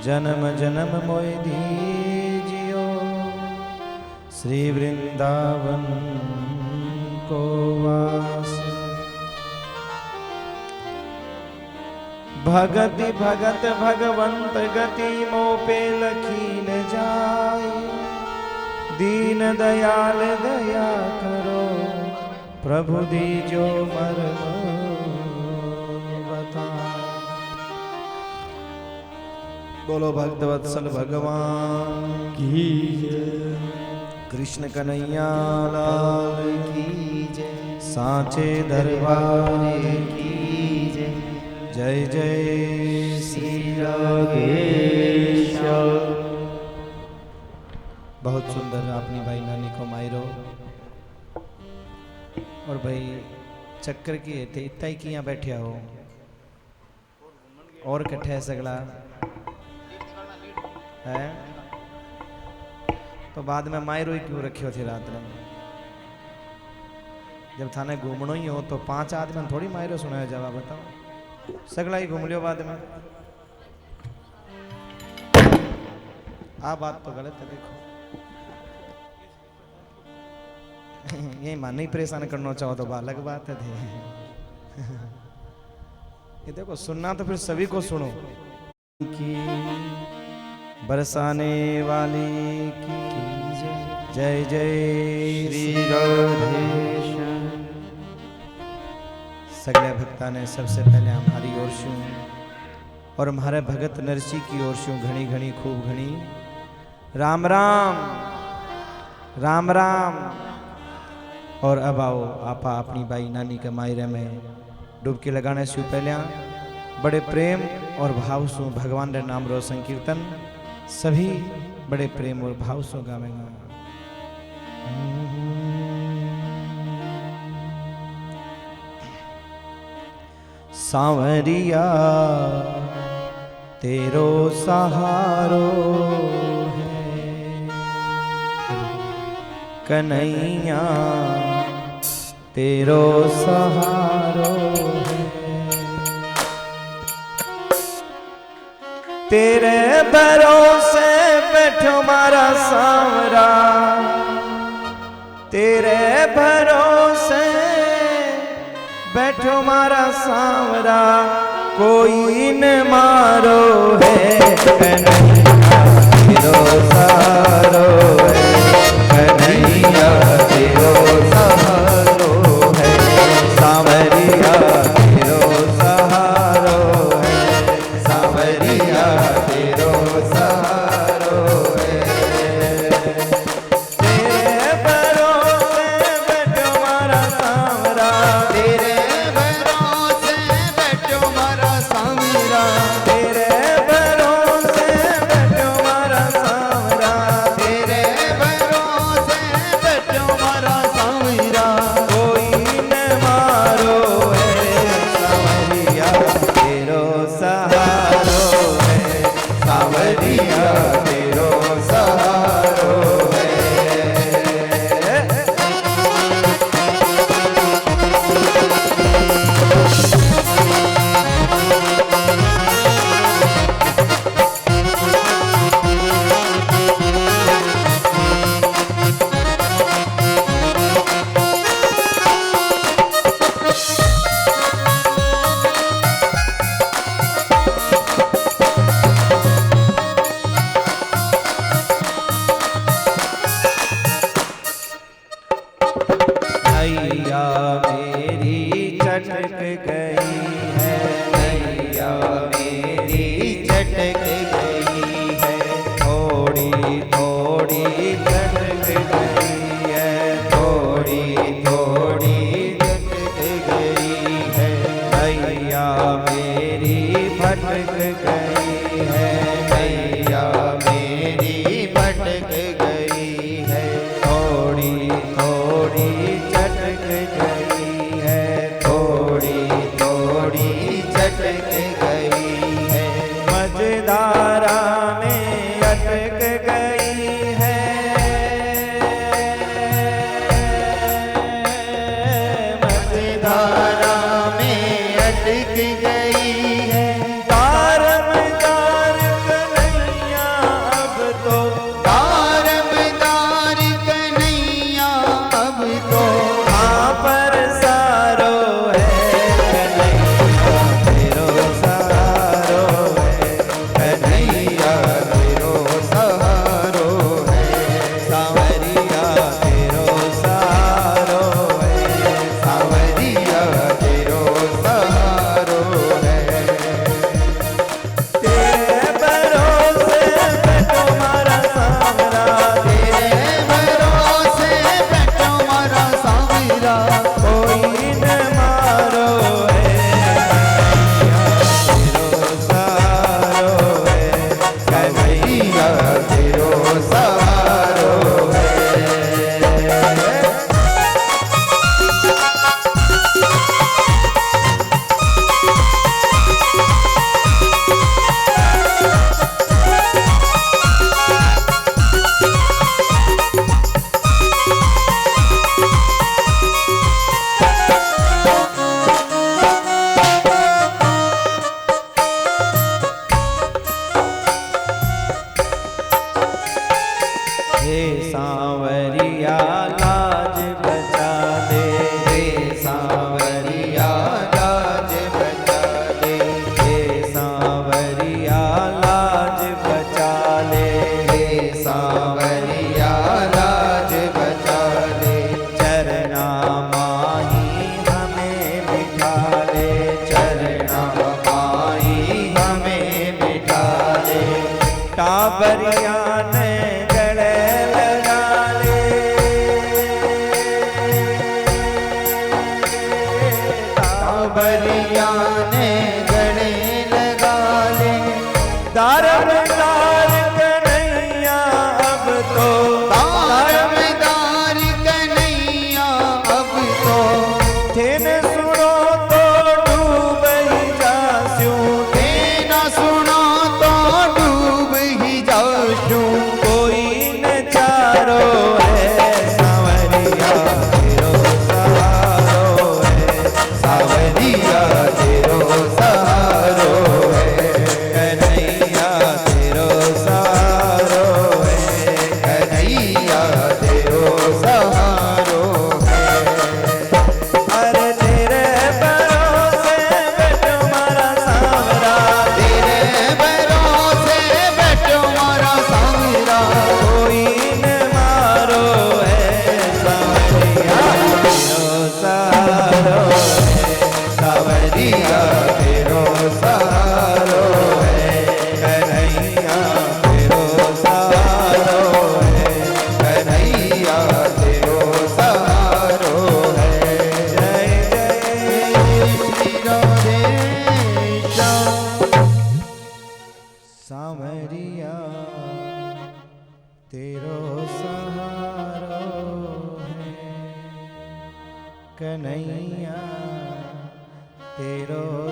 जन्म जन्म मोय दीजियो श्री वृंदावन को वास। भगति भगत भगवंत गति मोपे लखीन जाय, दीन दयाल दया करो प्रभु दीजो मर्म बता। बोलो भक्तवत्सल भगवान की जय, कृष्ण कन्हैया लाल की जय, सांचे दरबार की जय, जय जय श्री राधेश। बहुत सुंदर अपनी भाई नानी को मायरो और भाई चक्कर की थे इतना ही किया बैठे हो और कट्ठे है सगला है तो बाद में मायरो ही क्यों रखियो थे रात में। जब थाने घूमनो ही हो तो 5 आदमी थोड़ी मायरो सुनाया जावा, बताओ सगला ही घूम लियो बाद में। आ बात तो गलत है, देखो ये मान नहीं परेशान करना चाहो तो अलग बात है। ये देखो सुनना तो फिर सभी को सुनो। की बरसाने वाली की जय जय श्री राधेश। सगले भक्ता ने सबसे पहले हमारी ओर शू और हमारे भगत नरसी की ओर शू घनी घनी खूब घनी राम राम राम राम। और अब आओ आपा अपनी बाई नानी के मायरे में डुबकी लगाने से पहले बड़े प्रेम और भाव सु भगवान रे नाम रो संकीर्तन सभी बड़े प्रेम और भाव सु गावेंगे। सांवरिया तेरो सहारो है, कन्हैया तेरो सहारो है, तेरे भरोसे बैठो मारा सांवरा, तेरे भरोसे बैठो मारा सांवरा, कोई न मारो है कन्हैया तेरो सहारो है, कन्हैया तेरो सहारो है, सांवरिया तेरो सहारो है, सांवरिया तेरो सहारो है, तेरे भरोसे बैठो मारा सांवरा, तेरे भरोसे बैठो मारा सांवरा, तेरे भरोसे बैठो मारा सांवरा, तेरे भरोसे बैठो मारा सांवरा, कोई न मारो है सांवरिया तेरो सहारो है, सांवरिया तेरो सहारो है। नैया मेरी चटक गई है, नैया मेरी चटक गई है, थोड़ी थोड़ी चटक गई है, थोड़ी थोड़ी चटक गई है, नैया मेरी भटक गई है, नैया मेरी भटक गई है, थोड़ी थोड़ी चटक गई है, थोड़ी थोड़ी चटक गई है, मझधारा में अटक गई है, मझधारा में अटक गई है, तारम तार कन्हैया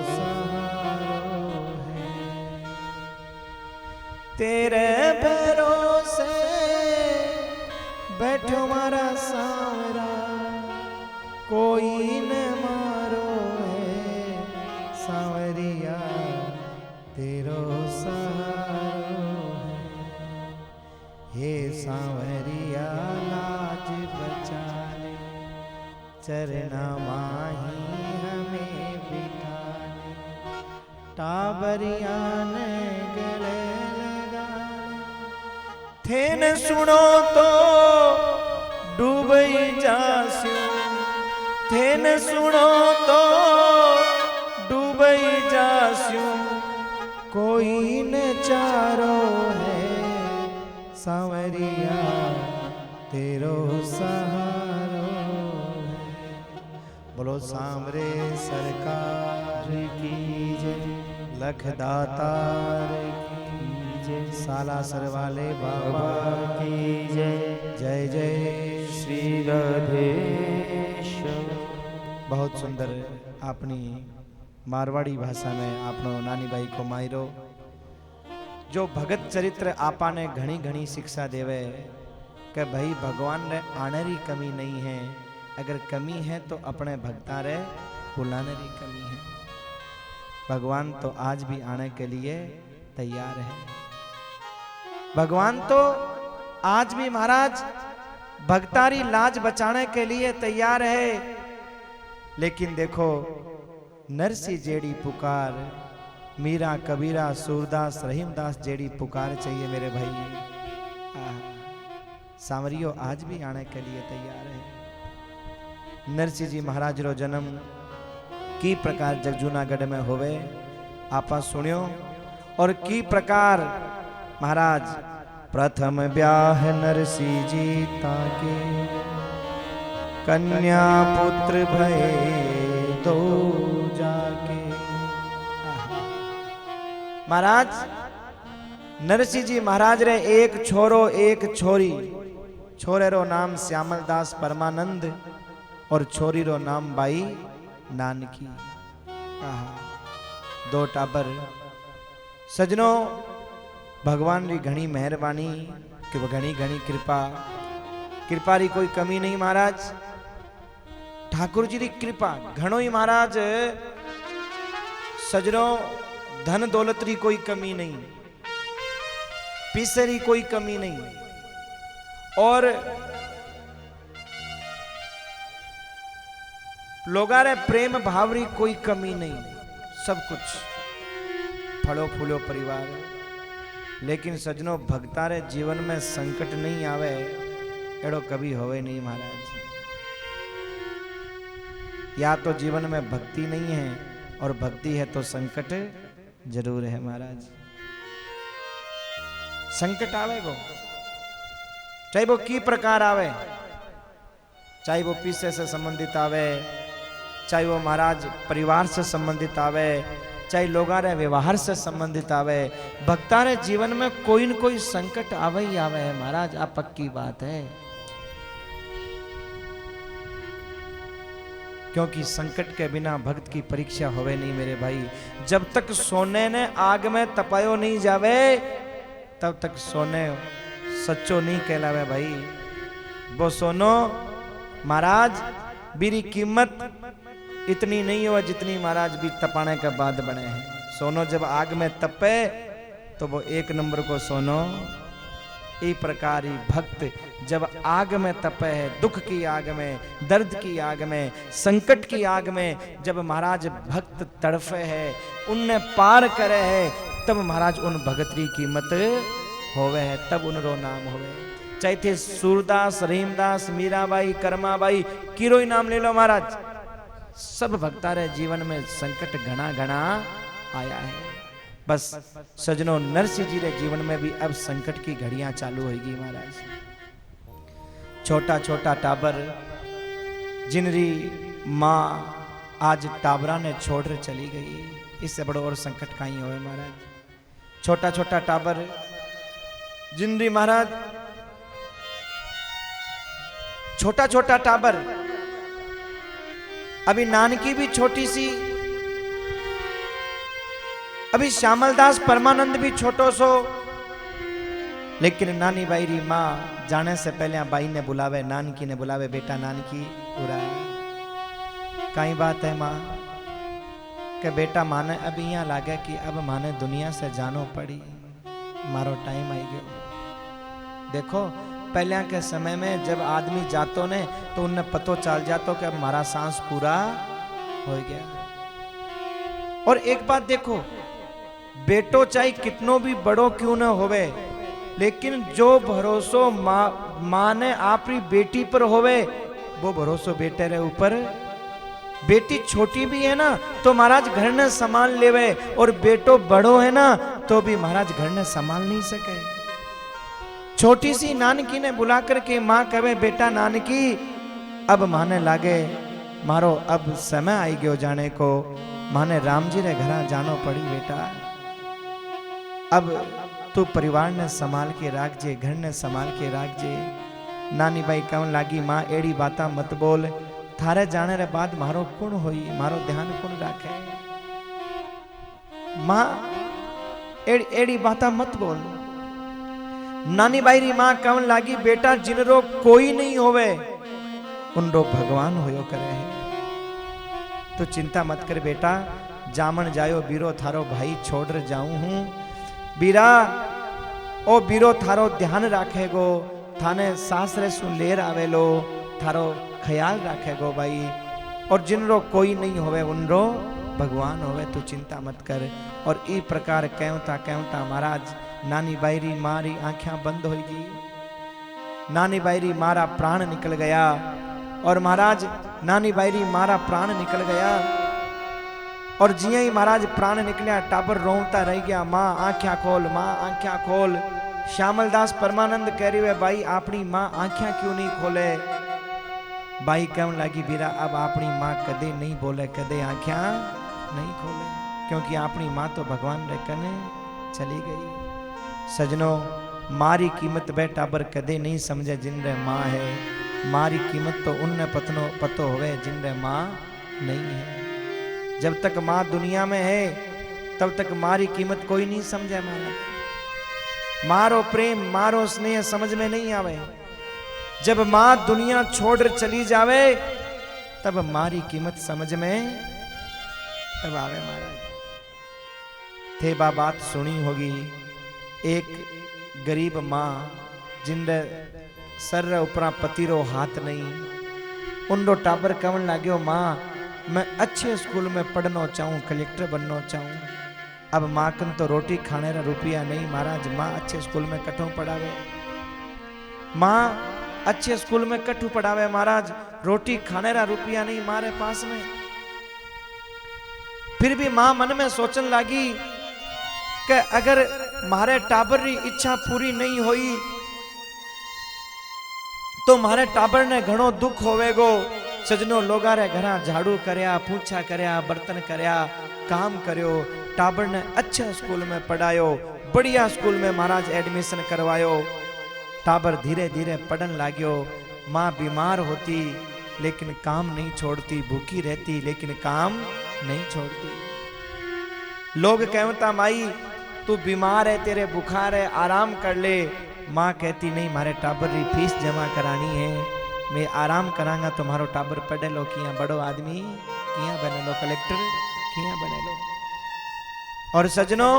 सहारो है। तेरे भरोसे बैठो मारा सांवरा, कोई न मारो है सांवरिया, तेरो सहारो है। हे सांवरिया लाज बचाने, चरना माही हमें बिठाने, टाबरिया ने गले लगाने। थे न सुनो तो डूब जास्यूं, थे न सुनो तो डूब जास्यूं, कोई न चारो है सांवरिया, तेरो सहारो है। बोलो सांवरे सरकार की जय, लख दातार की जय, सालासर वाले बाबा की जय। जय जय श्री गधेश्वर। बहुत सुंदर अपनी मारवाड़ी भाषा में आपनो नानी बाई को मायरो। जो भगत चरित्र आपाने घनी घनी शिक्षा देवे कि भाई भगवान रे आने री कमी नहीं है, अगर कमी है तो अपने भक्ता रे बुलाने री कमी है। भगवान तो आज भी आने के लिए तैयार है। भगवान तो आज भी महाराज भक्तारी लाज बचाने के लिए तैयार है। लेकिन देखो नरसी जेड़ी पुकार, मीरा कबीरा सूरदास रहीमदास जेड़ी पुकार चाहिए मेरे भाई। सांवरियो आज भी आने के लिए तैयार है। नरसिंह जी महाराज रो जन्म की प्रकार जग जूनागढ़ में होवे आपा सुनियो, और की प्रकार महाराज प्रथम ब्याह नरसिंह जी ताके, कन्या पुत्र भय दो जाके। महाराज नरसिंह जी महाराज रे एक छोरो एक छोरी, छोरे रो नाम श्यामल दास परमानंद और छोरी रो नाम बाई नानकी। दो टाबर। सजनों भगवान री घनी मेहरबानी कि वो घनी घनी कृपा री कोई कमी नहीं महाराज। ठाकुर जी री कृपा घणो ही महाराज। सजनों धन दौलत री कोई कमी नहीं, पैसे री कोई कमी नहीं, और लोगा रे प्रेम भाव री कोई कमी नहीं, सब कुछ फलो फूलो परिवार। लेकिन सजनों भक्ता रे जीवन में संकट नहीं आवे एड़ो कभी होवे नहीं महाराज। या तो जीवन में भक्ति नहीं है और भक्ति है तो संकट जरूर है महाराज। संकट आवे गो, चाहे वो की प्रकार आवे, चाहे वो पीछे से संबंधित आवे, चाहे वो महाराज परिवार से संबंधित आवे, चाहे लोगा रे व्यवहार से संबंधित आवे, भक्ता रे जीवन में कोई न कोई संकट आवे ही आवे है महाराज। आप पक्की बात है, क्योंकि संकट के बिना भक्त की परीक्षा होवे नहीं मेरे भाई। जब तक सोने ने आग में तपायो नहीं जावे तब तक सोने सच्चो नहीं कहलावे भाई। वो सोनो महाराज बीरी कीमत इतनी नहीं हो जितनी महाराज भी तपाने के बाद बने हैं। सोनो जब आग में तपे तो वो एक नंबर को सोनो। ई प्रकार ही भक्त जब आग में तपे है, दुख की आग में, दर्द की आग में, संकट की आग में, जब महाराज भक्त तड़फे है, उनने पार करे है, तब महाराज उन भगतरी कीमत होवे है, तब उनरो नाम होवे। चाहे थे सूरदास, रहीमदास, मीराबाई, कर्माबाई, किरो ही नाम ले लो महाराज। सब भक्ता रे जीवन में संकट घना घना आया है। बस सजनों नरसिंह जी रे जीवन में भी अब संकट की घड़ियां चालू होगी महाराज। छोटा छोटा टाबर जिनरी माँ आज टाबरा ने छोड़ चली गई, इससे बड़ो और संकट कहीं होए महाराज। छोटा छोटा टाबर जिनरी महाराज, छोटा छोटा टाबर, अभी नानकी भी छोटी सी, अभी श्यामलदास परमानंद भी छोटो सो, लेकिन नानी बाई री माँ जाने से पहले बाई ने बुलावे, नानकी ने बुलावे, बेटा नानकी पूरा कई बात है माँ के बेटा माने अब यहाँ लागे कि अब माने दुनिया से जानो पड़ी, मारो टाइम आई गयो। देखो पहले के समय में जब आदमी जातो ने तो उन्हें पतो चल जातो कि अब हमारा सांस पूरा हो गया। और एक बात देखो, बेटो चाहे कितनो भी बड़ो क्यों न होवे, लेकिन जो भरोसो माँ ने आपरी बेटी पर होवे वो भरोसो बेटे रे ऊपर। बेटी छोटी भी है ना तो महाराज घर ने संभाल लेवे, और बेटो बड़ो है ना तो भी महाराज घर ने संभाल नहीं सके। छोटी सी नानकी ने बुला करके माँ कहे, बेटा नानकी अब माने लागे मारो अब समय आई गयो जाने को, माने राम जी रे घर जानो पड़ी बेटा, अब तू परिवार ने संभाल के राख जे, घर ने संभाल के राख जे। नानी बाई कहन लागी, माँ एड़ी बाता मत बोल, थारे जाने रे बाद मारो कुण होई, मारो ध्यान कुण राखे। माँ एड़ी बाता मत बोल। नानी बाई री माँ कहन लागी, बेटा जिनरो कोई नहीं होवे उनरो भगवान होयो करे है, तो चिंता मत कर बेटा, जामन जायो बीरो थारो भाई छोड़ जाऊं हूं। बीरा ओ बीरो थारो ध्यान राखेगो, थाने सासरे सु लेर आवेलो, थारो ख्याल राखेगो भाई, और जिनरो कोई नहीं होवे उनरो भगवान होवे, तू चिंता मत कर। और ई प्रकार कहता महाराज नानी बाईरी मारी आंखें बंद होगी, नानी बाईरी मारा प्राण निकल गया। और महाराज नानी बाईरी मारा प्राण निकल गया, और जिये ही महाराज प्राण निकलिया टाबर रोता रह गया, माँ आंख्या खोल, माँ आंख्या खोल। श्यामलदास परमानंद कह रही है, भाई अपनी माँ आंख्या क्यों नहीं खोले। बाई कहने लगी, बीरा अब अपनी माँ कदे नहीं बोले, कदे आंख्या नहीं खोले, क्योंकि अपनी माँ तो भगवान रे कने चली गई। सजनों मारी कीमत बे टाबर कदे नहीं समझे जिन रे माँ है, मारी कीमत तो उनने पतो होवे जिन रे माँ नहीं है। जब तक माँ दुनिया में है तब तक मारी कीमत कोई नहीं समझे। मारो प्रेम मारो स्नेह समझ में नहीं आवे, जब माँ दुनिया छोड़ चली जावे तब मारी कीमत समझ में तब आवे। महाराज थे बात सुनी होगी, एक गरीब माँ जिंदे सर ऊपरा पतिरो हाथ नहीं, उनको टाबर कहन लाग्यो, माँ मैं अच्छे स्कूल में पढ़ना चाहूँ, कलेक्टर बनना चाहूँ। अब माँ कन तो रोटी खाने रा रुपया नहीं। महाराज माँ अच्छे स्कूल में कठों पढ़ावे, माँ अच्छे स्कूल में कठू पढ़ावे, महाराज रोटी खाने रा रुपया नहीं मारे पास में। फिर भी माँ मन में सोचन लगी कि अगर मारे टाबर री इच्छा पूरी नहीं हुई तो मारे टाबर ने घणो दुख होवेगो। सजनों लोगा रे घरा झाड़ू करया, पूछा करया, बर्तन करया, काम करयो, टाबर ने अच्छा स्कूल में पढ़ायो, बढ़िया स्कूल में महाराज एडमिशन करवायो। टाबर धीरे धीरे पढ़न लाग्यो। माँ बीमार होती लेकिन काम नहीं छोड़ती, भूखी रहती लेकिन काम नहीं छोड़ती। लोग कहता माई तू बीमार है, तेरे बुखार है, आराम कर ले। माँ कहती नहीं, मारे टाबर री फीस जमा करानी है, मैं आराम करांगा तो मारो टाबर पढ़े लो, किया बड़ो आदमी किया बने लो, कलेक्टर किया बने लो। और सजनों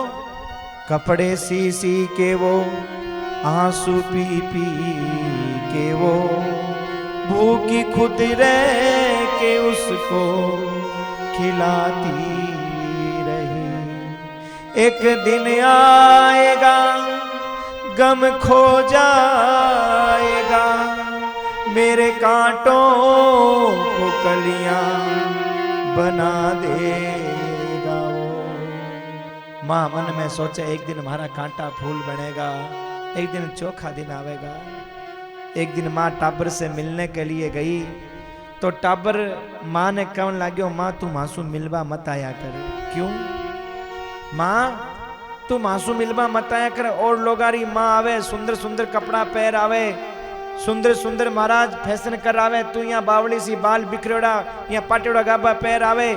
कपड़े सी सी के वो, आंसू पी पी के वो, भूखी खुद रह के उसको खिलाती रही। एक दिन आएगा गम खो जाएगा, मेरे कांटों को कलियां बना देगा वो। माँ मन में सोचे एक दिन हमारा कांटा फूल बनेगा, एक दिन चोखा दिन आवेगा। एक दिन माँ टाबर से मिलने के लिए गई तो टाबर माँ ने कहने लाग्यो, माँ तू मासू मिलवा मत आया कर। क्यों माँ तू मासू मिलवा मत आया कर, और लोगारी माँ आवे सुंदर सुंदर कपड़ा पहर आवे, सुंदर सुंदर महाराज फैशन कर आवे, तू यहाँ बावली सी बाल बिखरेड़ा यहाँ पाटेड़ा गाबा पैर आवे,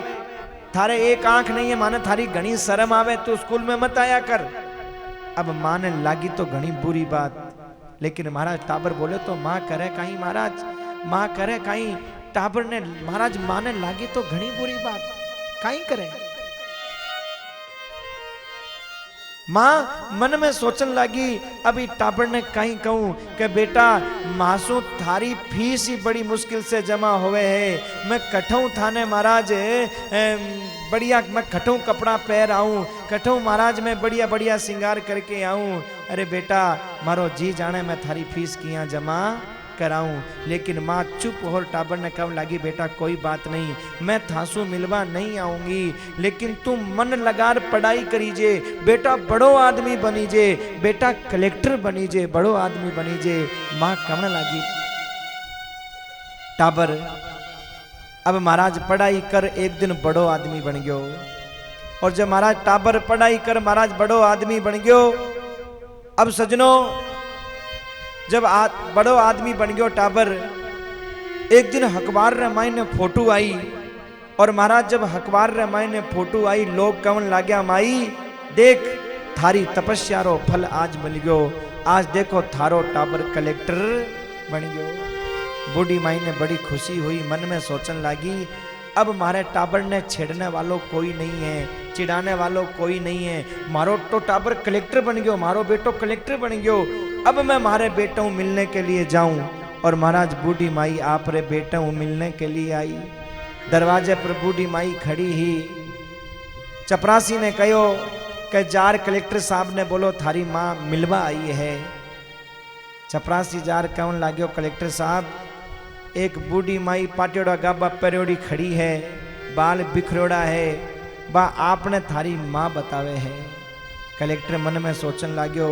थारे एक आंख नहीं है माने थारी घनी शर्म आवे तो स्कूल में मत आया कर। अब माँ ने लागी तो घनी बुरी बात, लेकिन महाराज टाबर बोले तो माँ करे कहीं महाराज, माँ करे कहीं। टाबर ने महाराज माँ ने लागी तो घनी बुरी बात कहीं करे। माँ मन में सोचन लगी, अभी टाबर ने कहीं कहूं कि बेटा मासू थारी फीस ही बड़ी मुश्किल से जमा हुए है, मैं कठऊ थाने महाराज बढ़िया, मैं कठऊ कपड़ा पहन आऊं, कठऊ महाराज मैं बढ़िया बढ़िया श्रृंगार करके आऊं। अरे बेटा मारो जी जाने मैं थारी फीस किया जमा कराऊं। लेकिन माँ चुप और टाबर ने कब लगी, बेटा कोई बात नहीं, मैं थासू मिलवा नहीं आऊंगी, लेकिन तुम मन लगार पढ़ाई करीजे, बेटा बड़ो आदमी बनीजे, बेटा कलेक्टर बनीजे, बड़ो आदमी बनीजे। माँ कहने लगी टाबर अब महाराज पढ़ाई कर, एक दिन बड़ो आदमी बन गयो। और जब महाराज टाबर पढ़ाई कर महाराज बड़ो आदमी बन गयो, अब सजनों जब बड़ो आदमी बन गयो टाबर, एक दिन अखबार रे मायने फोटो आई, और महाराज जब अखबार रे मायने फोटो आई, लोग कहन लाग्या माई देख थारी तपस्या रो फल आज मिल गयो, आज देखो थारो टाबर कलेक्टर बन गयो। बूढ़ी माई ने बड़ी खुशी हुई, मन में सोचन लगी अब मारे टाबर ने छेड़ने वालों कोई नहीं है, चिढ़ाने वालों कोई नहीं है, मारो तो टाबर कलेक्टर बन गयो, मारो बेटो कलेक्टर बन गयो, अब मैं मारे बेटों मिलने के लिए जाऊं। और महाराज बूढ़ी माई आप रे बेटों मिलने के लिए आई, दरवाजे पर बूढ़ी माई खड़ी ही। चपरासी ने कहो कि जार कलेक्टर साहब ने बोलो थारी माँ मिलवा आई है। चपरासी जार कहन लाग्यो कलेक्टर साहब एक बूढ़ी माई पाटियोड़ा गाबा पेरोड़ी खड़ी है, बाल बिखरोड़ा है, बा आपने थारी माँ बतावे है। कलेक्टर मन में सोचन लाग्यो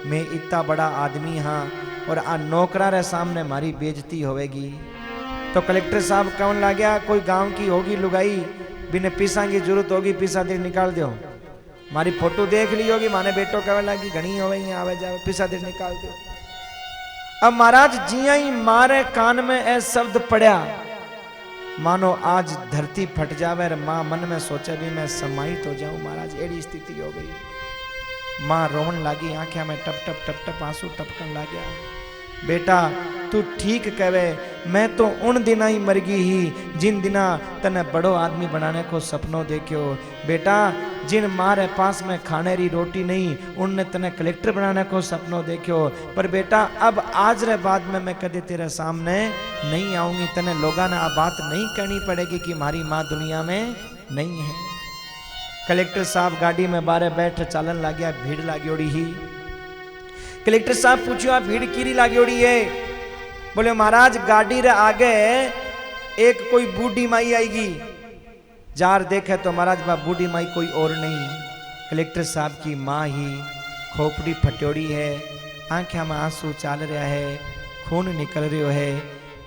मैं इतना बड़ा आदमी हाँ, और आ नौकरा रे सामने मारी बेइज्जती होवेगी। तो कलेक्टर साहब कहन लाग्या कोई गांव की होगी लुगाई, बिना पीसा की जरूरत होगी पीसा देर निकाल दो, मारी फोटो देख ली होगी, माने बेटो कहने लगी घनी होवे यहाँ आवे जावे, पीसा देर निकाल दो। अब महाराज जिया ही मारे कान में ऐ शब्द पड़ा, मानो आज धरती फट जावे। मां मन में सोचे भी मैं समाहित हो जाऊं महाराज, एड़ी स्थिति हो गई। मां रोवन लागी, आंखें में टप टप टप टप आंसू टपकन लग गया। बेटा तू ठीक कहवे, मैं तो उन दिना ही मरगी ही जिन दिना तने बड़ो आदमी बनाने को सपनों देखियो। बेटा जिन मारे पास में खाने री रोटी नहीं, उनने तने कलेक्टर बनाने को सपनों देखियो। पर बेटा अब आज रे बाद में मैं कदे तेरे सामने नहीं आऊंगी, तने लोगा ने आ बात नहीं कहनी पड़ेगी कि हमारी माँ दुनिया में नहीं है। कलेक्टर साहब गाड़ी में बारे बैठ चालन लग गया, भीड़ लाग्योड़ी ही। कलेक्टर साहब पूछो आप भीड़ कीरी लाग्योड़ी है? बोले महाराज गाड़ी रे आगे एक कोई बूढ़ी माई आएगी, जार देखे तो महाराज बा बूढ़ी माई कोई और नहीं, कलेक्टर साहब की माँ ही, खोपड़ी फटोड़ी है, आंखें में आंसू चाल रहा है, खून निकल रहा है।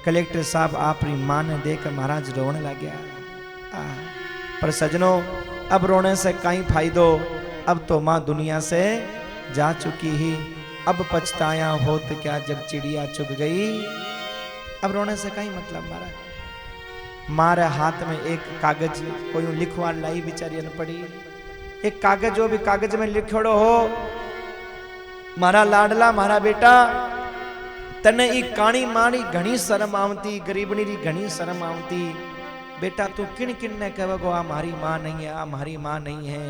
कलेक्टर साहब आपरी माँ ने देखकर महाराज रोने लग गया। पर सजनों अब रोने से कहीं फायदो, अब तो माँ दुनिया से जा चुकी ही, अब पछताया होत क्या जब चिड़िया चुग गई। अब रोने से कहीं मतलब महाराज। मारे हाथ में एक कागज कोई लिखवा लाई बेचारी पड़ी, एक कागज जो भी कागज में लिखोड़ो हो, मारा लाडला मारा बेटा तने ई काणी मारी घनी शर्म आवती, गरीबनी री घनी शर्म आवती, बेटा तू किन किन ने कहेगो आ मारी माँ नहीं है, आ मारी माँ नहीं है,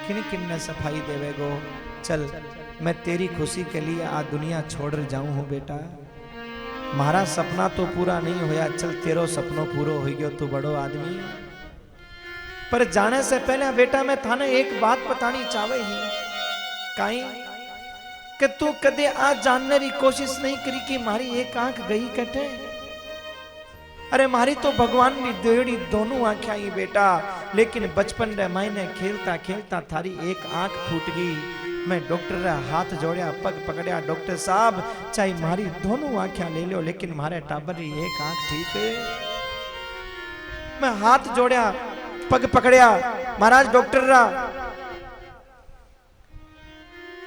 किन किन ने सफाई देवेगो। चल मैं तेरी खुशी के लिए आ दुनिया छोड़ जाऊं हूं बेटा, मारा सपना तो पूरा नहीं होया, चल तेरो सपनो पूरो हो गयो, तू बड़ो आदमी। पर जाने से पहले बेटा मैं थाने एक बात बतानी चाहे ही, काई कि तू कदे आज जानने की कोशिश नहीं करी कि मारी एक आंख गई कटे। अरे मारी तो भगवान ने देड़ी दोनों आंखें आई बेटा, लेकिन बचपन रे मायने खेलता खेलता थारी एक आंख फूट गई। मैं डॉक्टर रा हाथ जोड़िया, पग पकड़िया, डॉक्टर साहब चाहे मारी दोनों आंखें ले लो, लेकिन मारे टाबर री एक आंख ठीक है। मैं हाथ जोड़िया, पग पकड़िया महाराज डॉक्टर रा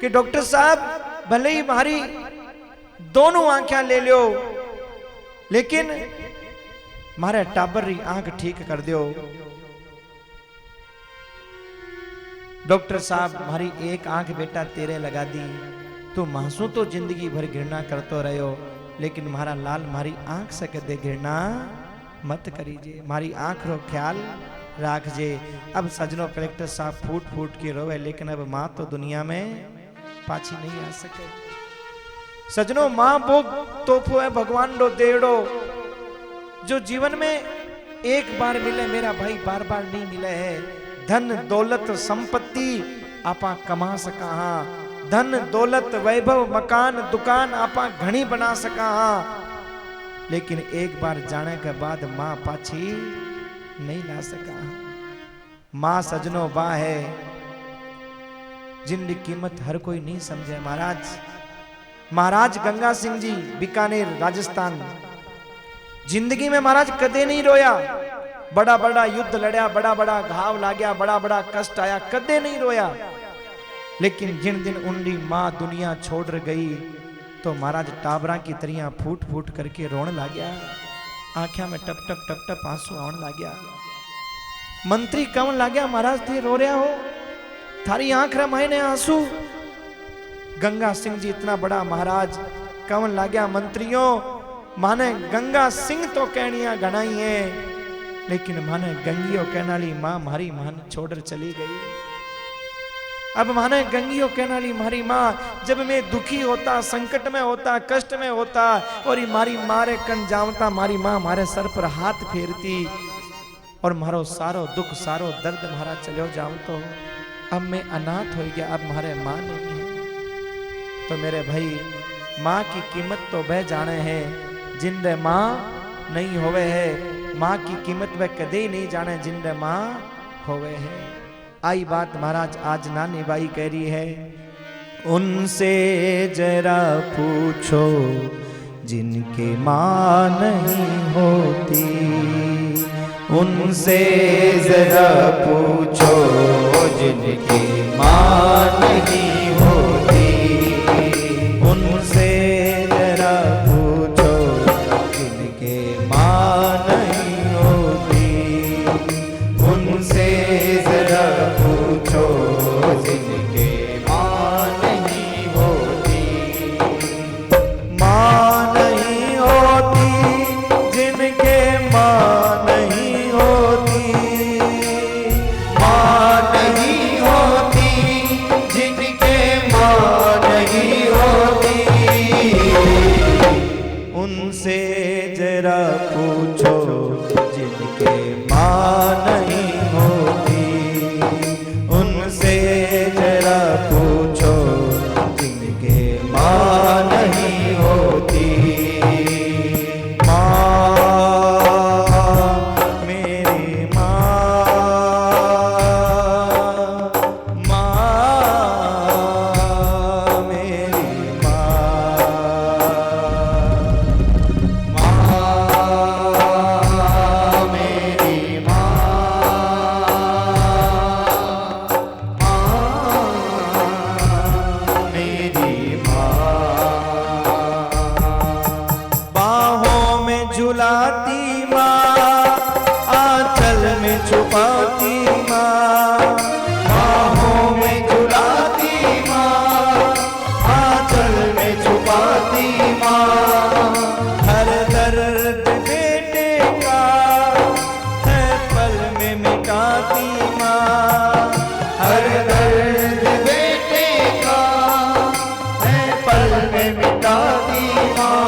कि डॉक्टर साहब भले ही मारी दोनों आंखें ले लो, लेकिन मारे टाबर री आंख ठीक कर दो। डॉक्टर साहब हमारी एक आंख बेटा तेरे लगा दी, तू मांसू तो जिंदगी भर घृणा करतो रहो, लेकिन मारा लाल मारी आंख से कदे घृणा मत करीजे, मारी आंख रो ख्याल राखजे। अब सजनो कलेक्टर साहब फूट फूट के रोवे, लेकिन अब मां तो दुनिया में पाछी नहीं आ सके। सजनो मां वो तोहफो है भगवान रो देड़ो, जो जीवन में एक बार मिले मेरा भाई, बार बार नहीं मिले है। धन दौलत संपत्ति आपा कमा सका हाँ, धन दौलत वैभव मकान दुकान आपा घनी बना सका हाँ, लेकिन एक बार जाने के बाद मां पाछी नहीं ला सका। मां सजनो बा है जिनकी कीमत हर कोई नहीं समझे। महाराज गंगा सिंह जी बीकानेर राजस्थान, जिंदगी में महाराज कदे नहीं रोया, बड़ा बड़ा युद्ध लड़या, बड़ा बड़ा घाव लागया, बड़ा बड़ा कष्ट आया, कदे नहीं रोया। लेकिन जिन दिन उनकी मां दुनिया छोड़ गई तो महाराज टाबरा की तरिया फूट फूट करके रोने लग्या, आंखों में टप टप टप टप आंसू आने लग्या। मंत्री कवन लाग्या, महाराज थे रो रहा हो, थारी आंख रे मायने आंसू। गंगा सिंह जी इतना बड़ा महाराज कवन लाग्या, मंत्रियों माने गंगा सिंह तो कहनिया घनाई है, लेकिन माने गंगियो कहनाली मां मारी मान छोड़ चली गई। अब माने गंगियो कहनाली मारी मां, जब मैं दुखी होता, संकट में होता, कष्ट में होता और ये मारी मारे कन जावता, मारी मां मारे सर पर हाथ फेरती और मारो सारो दुख सारो दर्द मारा चलो जाऊं तो अब मैं अनाथ हो गया, अब मारे मां नहीं है। तो मेरे भाई मां की कीमत तो वह जाने हैं जिनरे मां नहीं होवे है, मां की कीमत वह कदे ही नहीं जाने जिनरे मां होवे है। आई बात महाराज आज नानी बाई कह रही है, उनसे जरा पूछो जिनके मां नहीं होती, उनसे जरा पूछो जिनके मां नहीं होती, उनसे जरा पूछो जिनके मां नहीं होती, उनसे जरा पूछो जिनके मां नहीं होती, मां नहीं होती जिनके मां नहीं होती, मां नहीं होती जिनके मां नहीं होती, उनसे जरा पूछो जिनके मां नहीं होती, उनसे जरा पूछो जिनके मां नहीं होती। झुलाती माँ, आंचल में छुपाती माँ, बाहों में झुलाती माँ, आंचल में छुपाती माँ, हर दर्द बेटे का है पल में मिटाती माँ, हर दर्द बेटे का है पल में मिटाती माँ।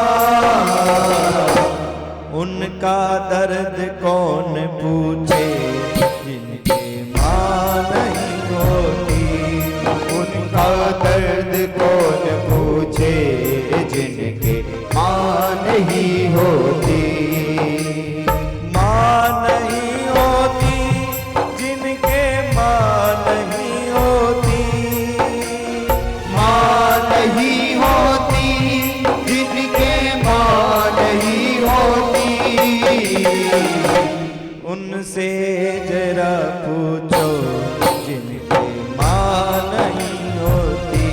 उनका दर्द कौन पूछे जिनके माँ नहीं होती, उनका दर्द कौन पूछे जिनके माँ नहीं होती, माँ नहीं होती जिनके माँ नहीं होती, माँ नहीं होती जिनके माँ नहीं होती, उनसे जरा पूछो जिनके माँ नहीं होती,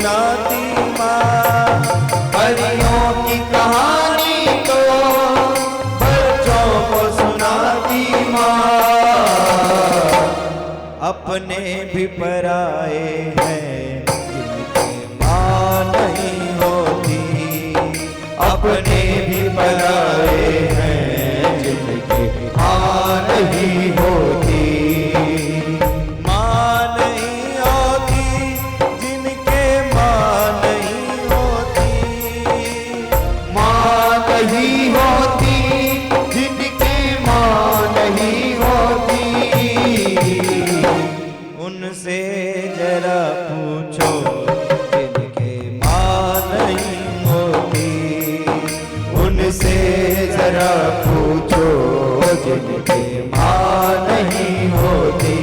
सुनाती माँ, परियों की कहानी तो बच्चों को सुनाती माँ। अपने भी पराए हैं जिनकी माँ नहीं होती, अपने भी पराए हैं जिनकी माँ नहीं होती। माँ नहीं होती जिनके माँ नहीं होती, माँ नहीं होती जिनकी माँ नहीं होती। उनसे जरा पूछो जिनके माँ नहीं होती, उनसे जरा पूछो जिनके माँ नहीं होती।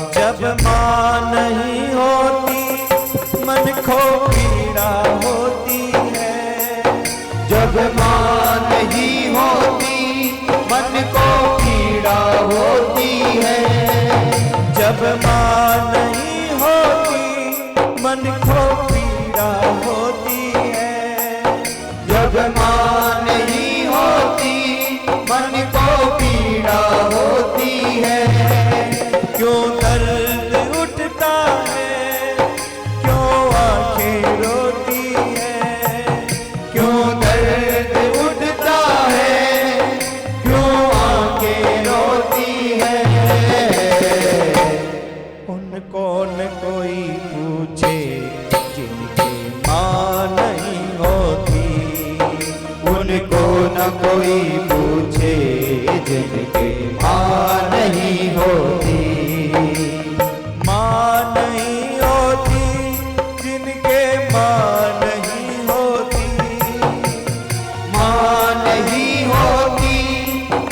जब माँ नहीं होती मन को पीड़ा होती है। जब माँ नहीं होती मन को पीड़ा होती है। जब माँ नहीं होती मन को पीड़ा होती है। क्यों दर्द उठता है, क्यों आंखें रोती है, क्यों दर्द उठता है, क्यों आंखें रोती है। उनको न कोई पूछे जिनकी माँ नहीं होती, उनको न कोई पूछे जिनकी माँ नहीं होती। माँ नहीं होती जिनके माँ नहीं होती, माँ नहीं होती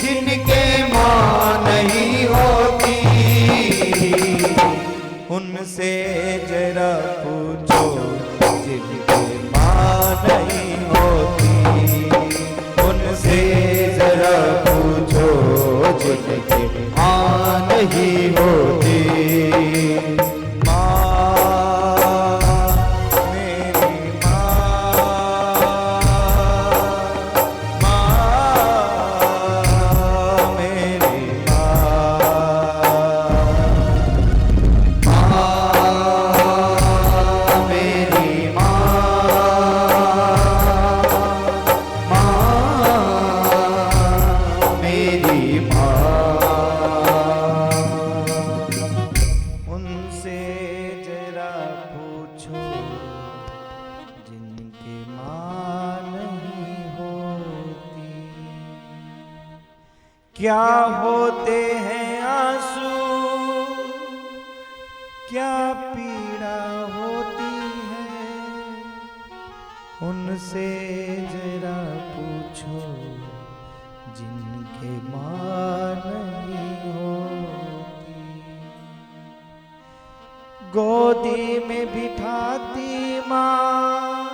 जिनके माँ नहीं होती। उनसे जरा पूछो जिनके माँ नहीं होती, उनसे जरा पूछो जिनके माँ नहीं होती। क्या होते हैं आंसू, क्या पीड़ा होती है, उनसे जरा पूछो जिनके माँ नहीं होती। गोदी में बिठाती माँ,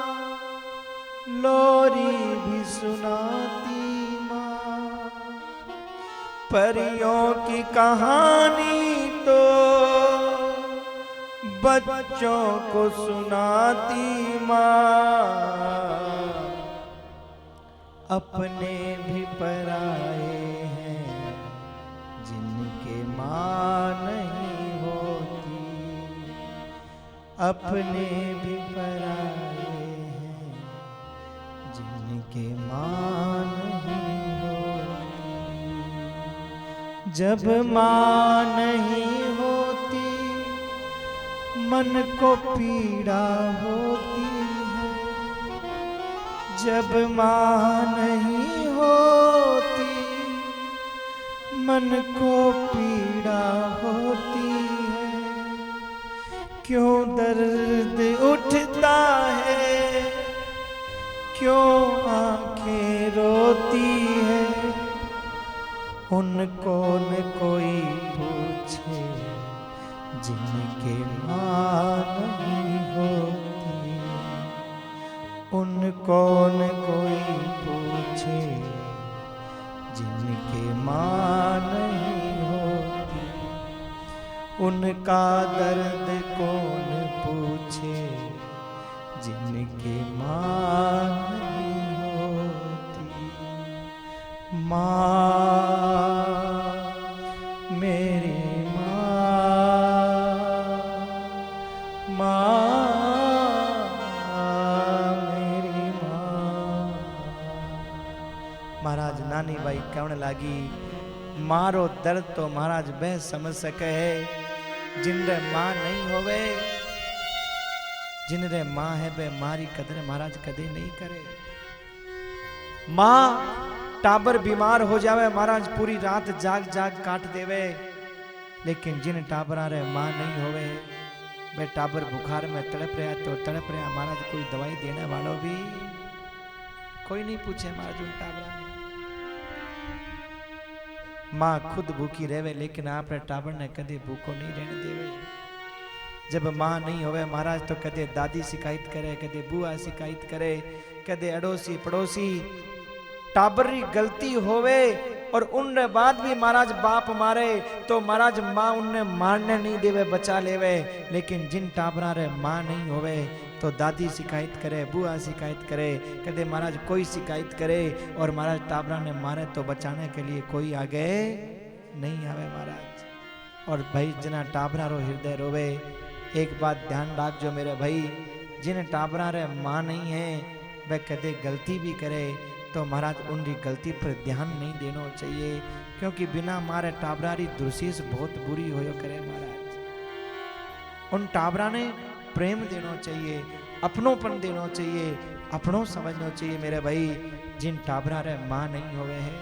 लोरी भी सुनाती माँ, परियों की कहानी तो बच्चों को सुनाती माँ। अपने भी पराए हैं जिनके माँ नहीं होती, अपने भी पराए हैं जिनके माँ नहीं होती। जब माँ नहीं होती मन को पीड़ा होती है, जब माँ नहीं होती मन को पीड़ा होती है। क्यों दर्द उठता कौन कोई पूछे जिनके माँ नहीं होती, उनका दर्द कौन पूछे जिनके माँ नहीं होती। माँ मेरी माँ मेरी माँ। महाराज नानी बाई कहने लगी, मारो दर्द तो महाराज बह समझ सके है, जिनरे माँ नहीं होवे, जिनरे माँ है बे मारी कदर महाराज कदे नहीं करे। माँ टाबर बीमार हो जावे महाराज पूरी रात जाग जाग काट देवे, लेकिन जिन टाबरा रे माँ नहीं होवे वे टाबर बुखार में तड़प रहा तो तड़प रहा महाराज, कोई दवाई देने वालों भी कोई नहीं पूछे महाराज उन टाबरा ने। माँ खुद भूखी रहवे लेकिन आपने टाबर ने कदे भूखो नहीं रहने देवे। जब माँ नहीं होवे महाराज तो कदे दादी शिकायत करे, कदे बुआ शिकायत करे, कदे अड़ोसी पड़ोसी। टाबर री गलती होवे और उनने बाद भी महाराज बाप मारे तो महाराज माँ उनने मारने नहीं देवे, बचा लेवे। लेकिन जिन टाबरा रे माँ नहीं होवे तो दादी शिकायत करे, बुआ शिकायत करे, कदे महाराज कोई शिकायत करे और महाराज टाबरा ने मारे तो बचाने के लिए कोई आगे नहीं आवे महाराज। और भाई जना टाबरा रो हृदय रोवे, एक बात ध्यान रख जो मेरे भाई, जिन टाबरा रे माँ नहीं है वह कदे गलती भी करे तो महाराज उनकी गलती पर ध्यान नहीं देना चाहिए, क्योंकि बिना मारे टाबरारी दुर्शीष बहुत बुरी होयो करे महाराज। उन टाबरा ने प्रेम देना चाहिए, अपनोपन देना चाहिए, अपनों समझना चाहिए मेरे भाई, जिन टाबरा रे माँ नहीं होवे है,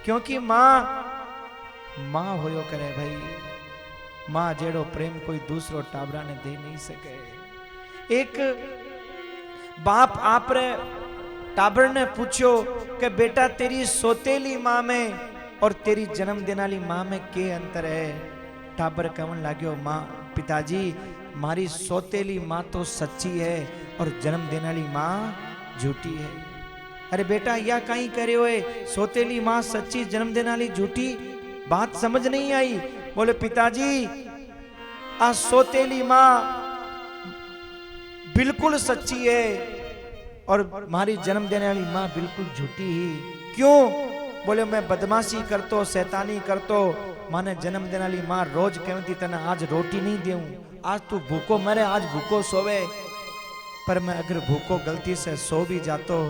क्योंकि माँ होयो करे भाई। माँ जेड़ो प्रेम कोई दूसरो टाबरा ने दे नहीं सके। एक बाप आप रे टाबर ने पूछो कि बेटा तेरी सोतेली माँ में और तेरी जन्म देने वाली माँ में के अंतर है। टाबर कहन लाग्यो, माँ पिताजी मारी सोतेली माँ तो सच्ची है और जन्म देने वाली माँ झूठी है। अरे बेटा या कहीं करे हुए, सोतेली माँ सच्ची जन्म देने वाली झूठी, बात समझ नहीं आई। बोले पिताजी आ सोतेली माँ बिल्कुल सच्ची है और हमारी जन्म देने वाली माँ बिल्कुल झूठी ही। क्यों? बोले मैं बदमाशी करतो, शैतानी करतो, माने जन्म देने वाली माँ रोज कहती तने आज रोटी नहीं देऊं, आज तू भूखो मरे, आज भूखो सोवे। पर मैं अगर भूखो गलती से सो भी जातो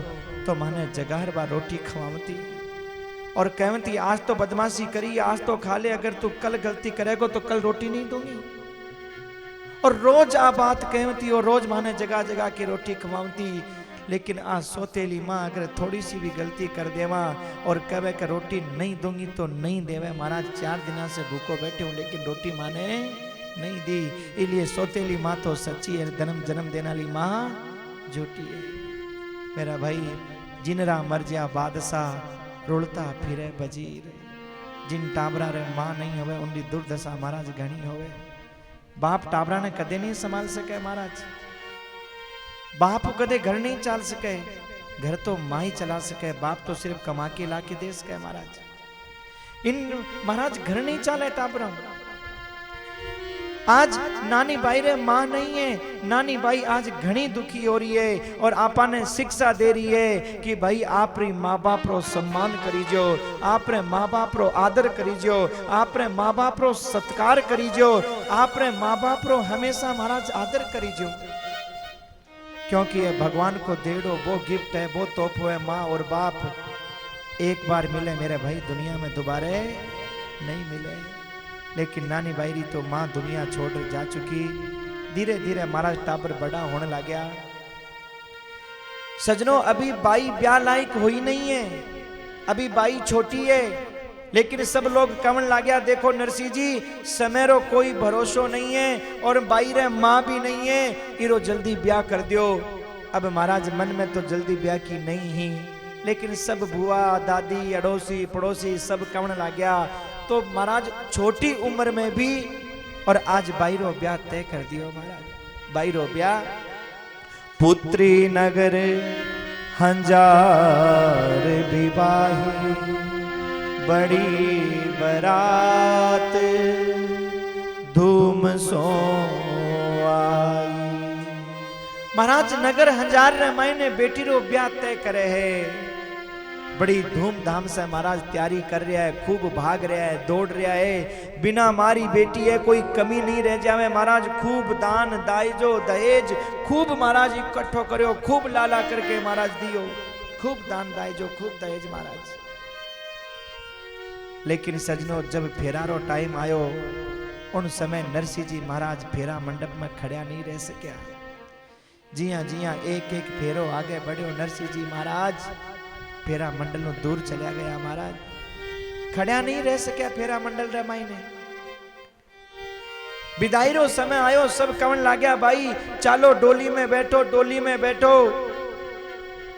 तो माने जगह बार रोटी खवावती और कहती आज तो बदमाशी करी, आज तो खा ले, अगर तू कल गलती करेगो तो कल रोटी नहीं दूंगी। और रोज आ बात कहती और रोज माने जगह जगह की रोटी खवावती। लेकिन आज सोतेली माँ अगर थोड़ी सी भी गलती कर देवा और कहे कि रोटी नहीं दूंगी तो नहीं देवे। महाराज 4 दिन से भूखो बैठे हूँ लेकिन रोटी माँ ने नहीं दी, इसलिए सोतेली माँ तो सच्ची है, जन्म देने वाली माँ झूठी है। मेरा भाई जिनरा मर्जिया बादशाह रुलता फिरे बजीर, जिन टाबरा रे माँ नहीं होवे उनकी दुर्दशा महाराज घनी होवे। बाप टाबरा ने कदे नहीं संभाल सके महाराज, बाप कदे घर नहीं चल सके, घर तो माँ ही चला सके, बाप तो सिर्फ कमा के ला के दे सके महाराज। इन महाराज घर नहीं चले टाबरा। आज नानी बाई रे माँ नहीं है, नानी बाई आज घनी दुखी हो रही है और आपा ने शिक्षा दे रही है कि भाई आप री माँ बाप रो सम्मान करीजो, आप रे माँ बाप रो आदर करीजो, आप रे माँ बाप रो सत्कार करीजो, आप रे माँ बाप रो हमेशा महाराज आदर करीजो, क्योंकि ये भगवान को देड़ो वो गिफ्ट है, वो तोहफा है। माँ और बाप एक बार मिले मेरे भाई, दुनिया में दोबारा नहीं मिले। लेकिन नानी बाईरी तो माँ दुनिया छोड़ जा चुकी। धीरे धीरे महाराज टाबर बड़ा होने लग गया। सजनों अभी बाई ब्याह लायक हुई नहीं है, अभी बाई छोटी है, लेकिन सब लोग कहने लग गया देखो नरसिंह जी समय रो कोई भरोसो नहीं है और बाई रे माँ भी नहीं है, इरो जल्दी ब्याह कर दियो। अब महाराज मन में तो जल्दी ब्याह की नहीं ही, लेकिन सब बुआ दादी अड़ोसी पड़ोसी सब कहने लग गया। तो महाराज छोटी उम्र में भी और आज बाई रो ब्याह तय कर दियो महाराज, बाई रो ब्याह पुत्री नगर हंजार विवाही, बड़ी बरात धूम सो आई। महाराज नगर हंजार रे मायने बेटी रो ब्याह तय करे है, बड़ी धूमधाम से महाराज तैयारी कर रहा है, खूब भाग रहा है, दौड़ रहा है, बिना मारी बेटी है, कोई कमी नहीं रह जावे। महाराज खूब दान दाइजो दहेज खूब महाराज इकट्ठो करो, खूब लाला करके महाराज दियो, खूब दान दाइजो खूब दहेज महाराज। लेकिन सजनों जब फेरारो टाइम आयो, उन समय नरसिंह जी महाराज फेरा मंडप में खड़ा नहीं रह सकिया। जिया एक एक फेरो आगे बढ़ो, नरसिंह जी महाराज फेरा मंडल नो दूर चला गया। महाराज खड़ा नहीं रह सकिया फेरा मंडल रे मायने। विदाई रो समय आयो, सब कहन लाग्या भाई चालो डोली में बैठो, डोली में बैठो।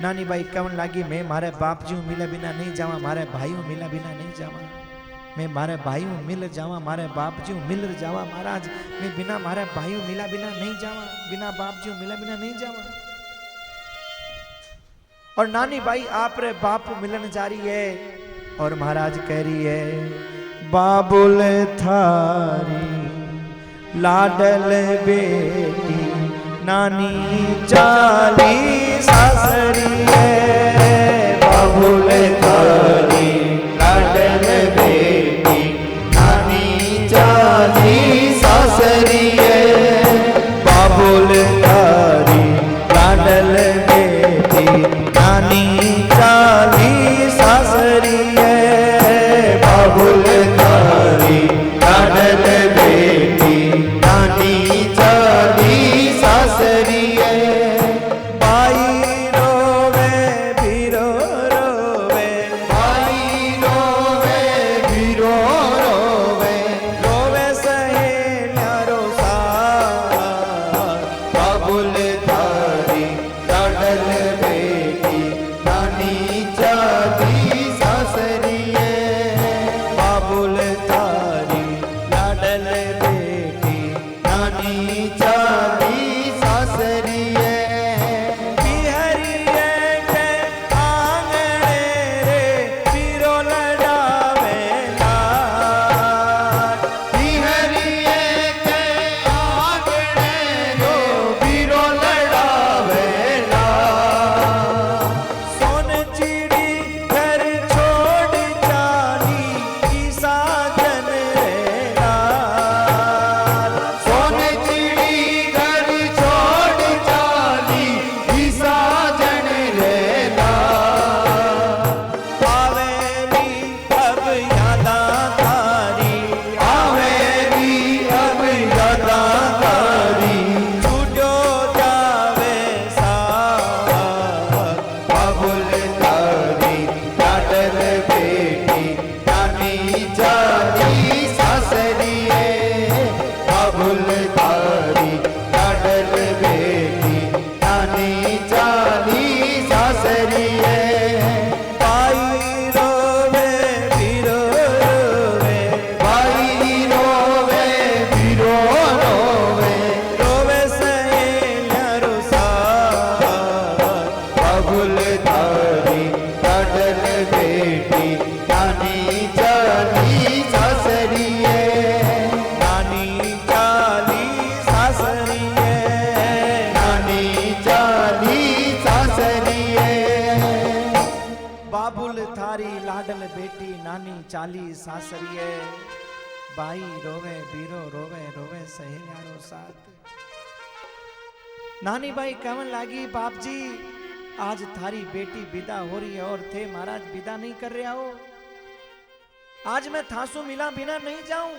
नानी भाई कहन लागी मैं मारे बाप जी मिले बिना नहीं जावा, मारे भाईओ मिला बिना नहीं जावा, मैं मारे भाईओ मिल जावा, मारे बाप जी मिल जावा। महाराज मैं बिना मारे भाईओ मिला बिना नहीं जावा, बिना बाप जी मिला बिना नहीं जावा। और नानी भाई आप रे बाप मिलन जा रही है, और महाराज कह रही है बाबुल थारी लाडल बेटी नानी चाली सासरी है। बाबुल थारी लाडल बेटी नानी चाली सासरी है। बाबुल थारी लाडल बेटी नानी चाली सासरी है। बाबुल थारी लाडल बेटी नानी चाली सासरी है। बाई रोवे भीरो रोवे, बाई रोवे भीरो रोवे, रोवे सहेलिया रो साथ। बाबुल थारी लाडल बेटी नानी चाली सासरी है। बाबुल थारी लाडल बेटी नानी चाली सासरी है। बिहरिए के आंगणे रे पीरो लड़ावे लाड। बिहरिए के आंगणे रो पीरो लड़ावे लाड। सोन चिड़ी घर छोड़ जानी की साजन रे लाड। सोन चिड़ी घर छोड़ जानी की साजन रे लाड। आवेली अब यादा तारी, आवेली अब यादा तारी, छूटो जावे साथ। बाबुल थारी लाडल बेटी नानी चाली सासरी है। बाबुल थारी लाडल बेटी नानी चाली सासरी है। बाई रोवे भीरो रोवे, बाई रोवे भीरो रोवे, रोवे सहेलिया रो साथ। बाबुल थारी लाडल बेटी नानी चाली सासरी है। नानी चाली सासरी है। नानी चाली सासरी है। बाबुल थारी लाडल बेटी नानी चाली सासरी है। बाई रोवे बीरो रोवे, रोवे सहेलिया रो साथ। नानी बाई कहन लागी बाप जी आज थारी बेटी विदा हो रही है, और थे महाराज विदा नहीं कर रहे हो, आज मैं थासू मिला बिना नहीं जाऊं।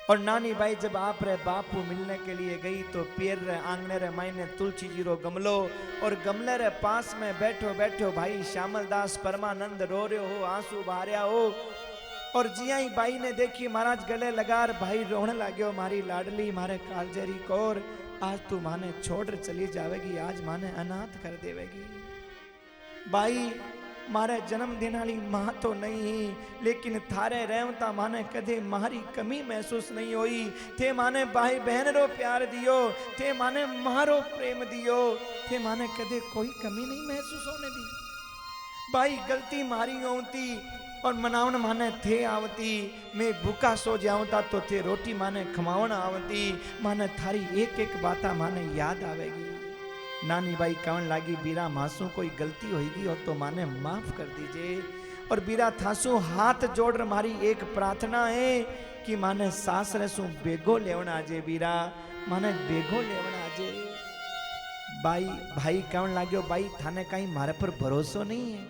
और नानी बाई जब आप रे बापू मिलने के लिए गई तो पियर रे आंगने रे मायने तुलसी जी रो गमलो, और गमले रे पास में बैठो बैठो भाई श्यामल दास परमानंद रो रहे हो, आंसू बहारिया हो। और जिया ही बाई ने देखी महाराज गले लगार भाई रोने लाग्यो, मारी लाडली मारे कालजरी कौर आज तू माने छोड़ चली जावेगी, आज माने अनाथ कर देवेगी। बाई मारे जन्म देने वाली मां तो नहीं, लेकिन थारे रहमता माने कदे मारी कमी महसूस नहीं हुई। थे माने भाई बहन रो प्यार दियो, थे माने मारो प्रेम दियो, थे माने कदे कोई कमी नहीं महसूस होने दी। भाई गलती मारी होती और मनावन माने थे आवती, मैं भूखा सो जाऊंता तो थे रोटी माने खमावन आवती। माने थारी एक एक बाता माने याद आवेगी। नानी बाई कहन लागी बीरा मासू कोई गलती होगी और तो माने माफ कर दीजिए। और बीरा थासू हाथ जोड़ मारी एक प्रार्थना है कि माने सासरे सु बेगो लेवन आजे बीरा, माने बेगो लेवन आजे। बाई भाई कहन लाग्यो भाई थाने कहीं मारे पर भरोसो नहीं है,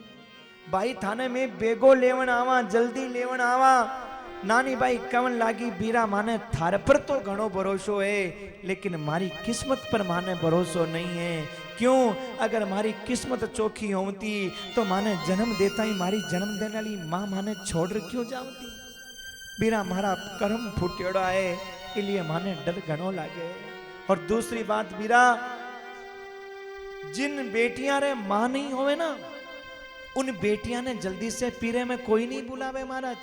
भाई थाने में बेगो लेवन आवा, जल्दी लेवन आवा। नानी बाई कहन लागी बीरा माने थारे पर तो घणो भरोसो है, लेकिन मारी किस्मत पर माने भरोसो नहीं है। क्यों? अगर मारी किस्मत चोखी होती तो माने जन्म देता ही मारी जन्म देने वाली मां माने छोड़ क्यों जाती। बीरा मारा कर्म फुटेड़ा है, इसलिए माने डर घणो लागे। और दूसरी बात बीरा, जिन बेटियां रे मां नहीं होवे ना, उन बेटियां ने जल्दी से पीरे में कोई नहीं बुलावे महाराज।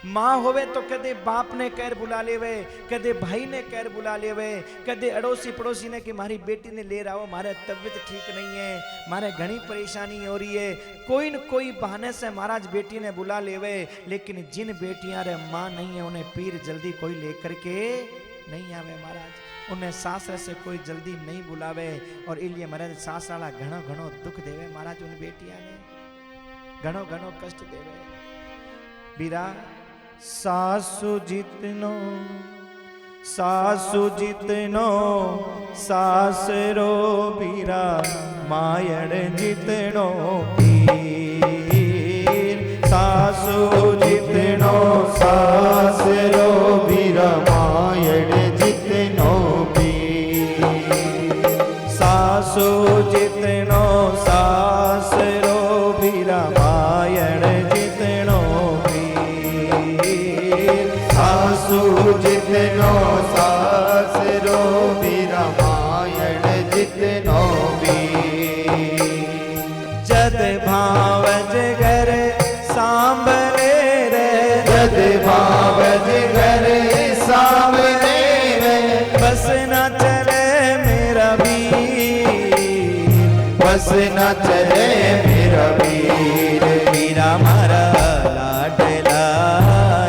माँ होवे तो कदे बाप ने कैर बुला लेवे, कदे भाई ने कैर बुला लेवे, कदे अड़ोसी पड़ोसी ने कि मारी बेटी ने ले आओ, मारे तबीयत ठीक नहीं है, मारे घनी परेशानी हो रही है। कोई न कोई बहाने से महाराज बेटी ने बुला लेवे। लेकिन जिन बेटियां रे माँ नहीं है उन्हें पीर जल्दी कोई लेकर के नहीं आवे महाराज। उन्हें सासरे से कोई जल्दी नहीं बुलावे। और इसलिए महाराज सास वाला घणो घणो दुख देवे महाराज, उन बेटियां ने घणो घणो कष्ट देवे। बीरा सासु जितनो सासरो बीरा, मायड़ जितनो पीर। सासु जितनो सासरो बीरा, मायड़ जितनो पीर। सासु जितनो सासरो बीरा, मायड़ जितनो सासु जितनो सासरो बीरा, मायड़ जितनो पीर। जद भावज घर सांभले रे, जद भावज घर सांभले रे, बस न चले मेरा वीर, बस न चले मेरा वीर। बीरा मारा लाडला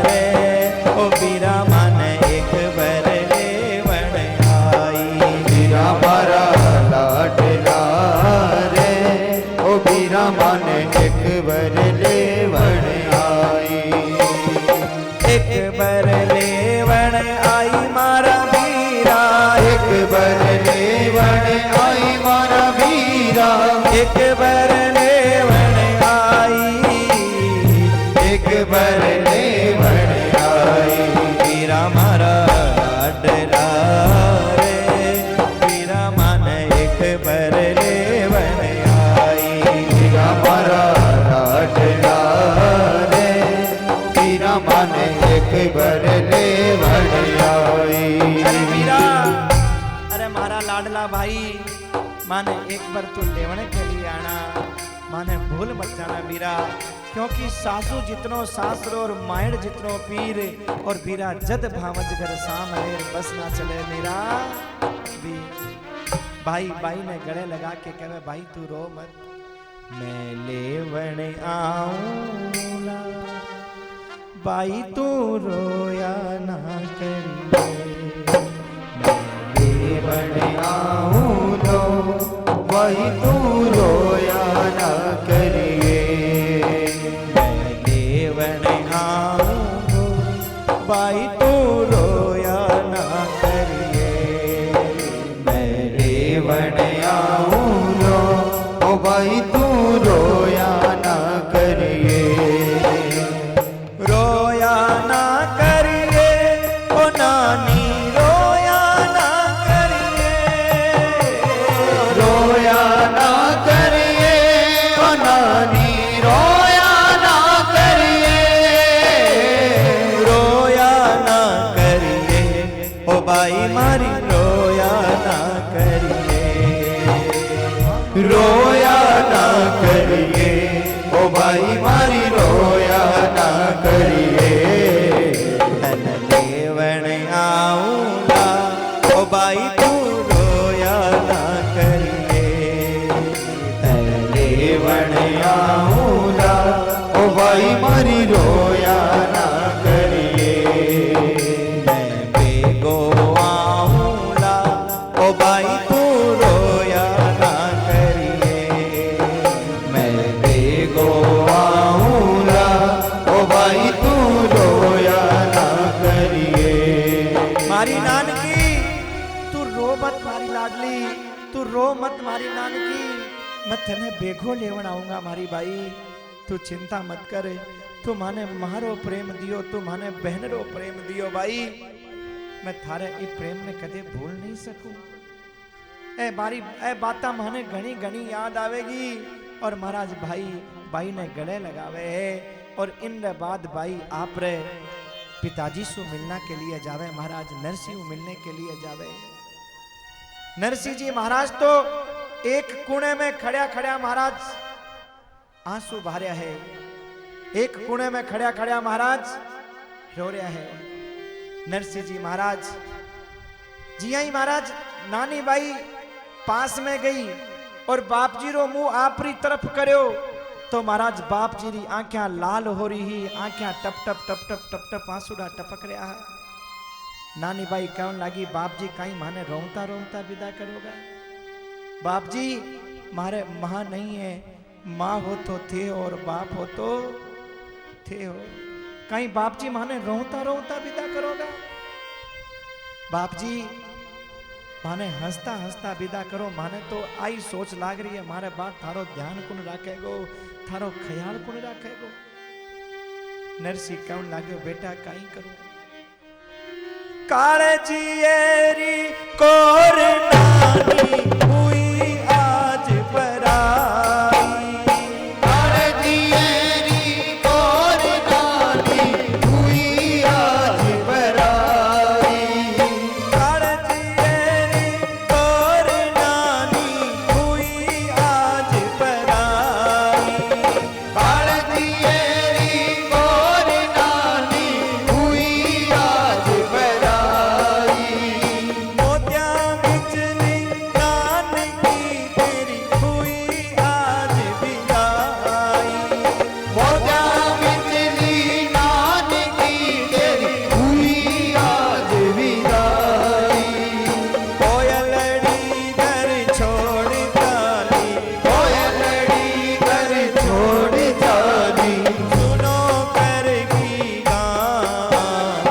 रे, ओ बीरा माने एक बार लेवन आई। बीरा मारा लाडला रे, ओ बीरा माने एक बार लेवन आई। एक बार लेवन आई मारा बीरा, एक बार लेवन आई मारा बीरा, एक बार लेवन आई, एक बार लेवन आई। बीरा मारा लाडला रे, बीरा माने एक बार लेवन आई। बीरा मारा लाडला रे, बीरा माने एक बार लेवन आई। अरे बीरा, अरे मारा लाडला भाई, माने एक बार तू लेवने के लिए आना, माने भूल मत जाना बीरा। क्योंकि सासू जितनो सासरो और मायड़ जितनो पीर। और बीरा जद भावज घर सामने, बस ना चले मेरा वीर। भाई भाई ने गले लगा के कहे भाई तू रो मत, मैं लेवन आऊंगा, भाई तू रोया ना करिए। लेवन आऊं तो वही तू रोया न करिए। मैं लेवन आऊं, भाई तू रोया ना करिए। मैं लेवन आऊं रो, ओ भाई तू रोया न करिए। रोया ना करिए ओ नानी, रोया ना करिए। रोया ना करिए ओ नानी, रोया ना करिए। रोया ना करिए ओ भाई मारी, रोया ना करिए। रोया ना करिए ओ भाई मारी रोया ना करिए तन लेवण आऊंगा ओ भाई तू रोया ना करिए तन लेवण आऊंगा ओ भाई मारी रोया ना करिए मैं बेगो आऊंगा ओ भाई तू रोया ना करिए मैं बेगो आऊंगा ओ भाई तू रोया ना करिए मारी नानकी तू रो मत मारी लाडली तू रो मत मारी नानकी मैं तने बेगो लेवण आऊंगा मारी बाई तू चिंता मत कर तू माने मारो प्रेम दियो तू माने बहनरो प्रेम दियो भाई मैं थारे ई प्रेम ने कदे भूल नहीं सकूं ए मारी ए बाता माने घनी घनी याद आवेगी और महाराज भाई ने गले लगावे है और इन बाद भाई आप रे पिताजी से मिलना के लिए जावे महाराज नरसिंह मिलने के लिए जावे नरसिंह जी महाराज तो एक कुणे में खड़ा खड़ा महाराज आंसू भरया है एक कुणे में खड़ा खड़ा महाराज रो रहा है नरसिंह जी महाराज जी आई महाराज नानी बाई पास में गई और बाप जी रो मुंह आपरी तरफ करो तो महाराज बाप जी री आंखें लाल हो रही आंखें टप टप टप टप टप टप आंसुड़ा टपक रहा है नानी बाई कहने लगी बाप जी कहीं माने रोता रोता विदा करोगा बाप जी मारे मां नहीं है मां हो तो थे और बाप हो तो थे हो कहीं बाप जी माने रोता रोता विदा करोगा बाप जी माने हंसता हंसता विदा करो माने तो आई सोच लाग रही है मारे बाप थारो ध्यान कुन राखेगो थारो ख्याल कुन राखेगो नरसिंह कहन लाग्यो बेटा कहीं करूं काले जियेरी कोर नानी हुई आज पराई काले जियेरी कोर नानी हुई आज पराई काले जियेरी कोर नानी हुई आज पराई काले जियेरी कोर नानी हुई आज पराई मोतिया बिचली नानकी तेरी हुई आज विदाई मोजा बिचली नानकी तेरी हुई आज विदाई कोयलड़ी घर छोड़ डाली कोयलड़ी घर छोड़ जानी सुनो कर की गान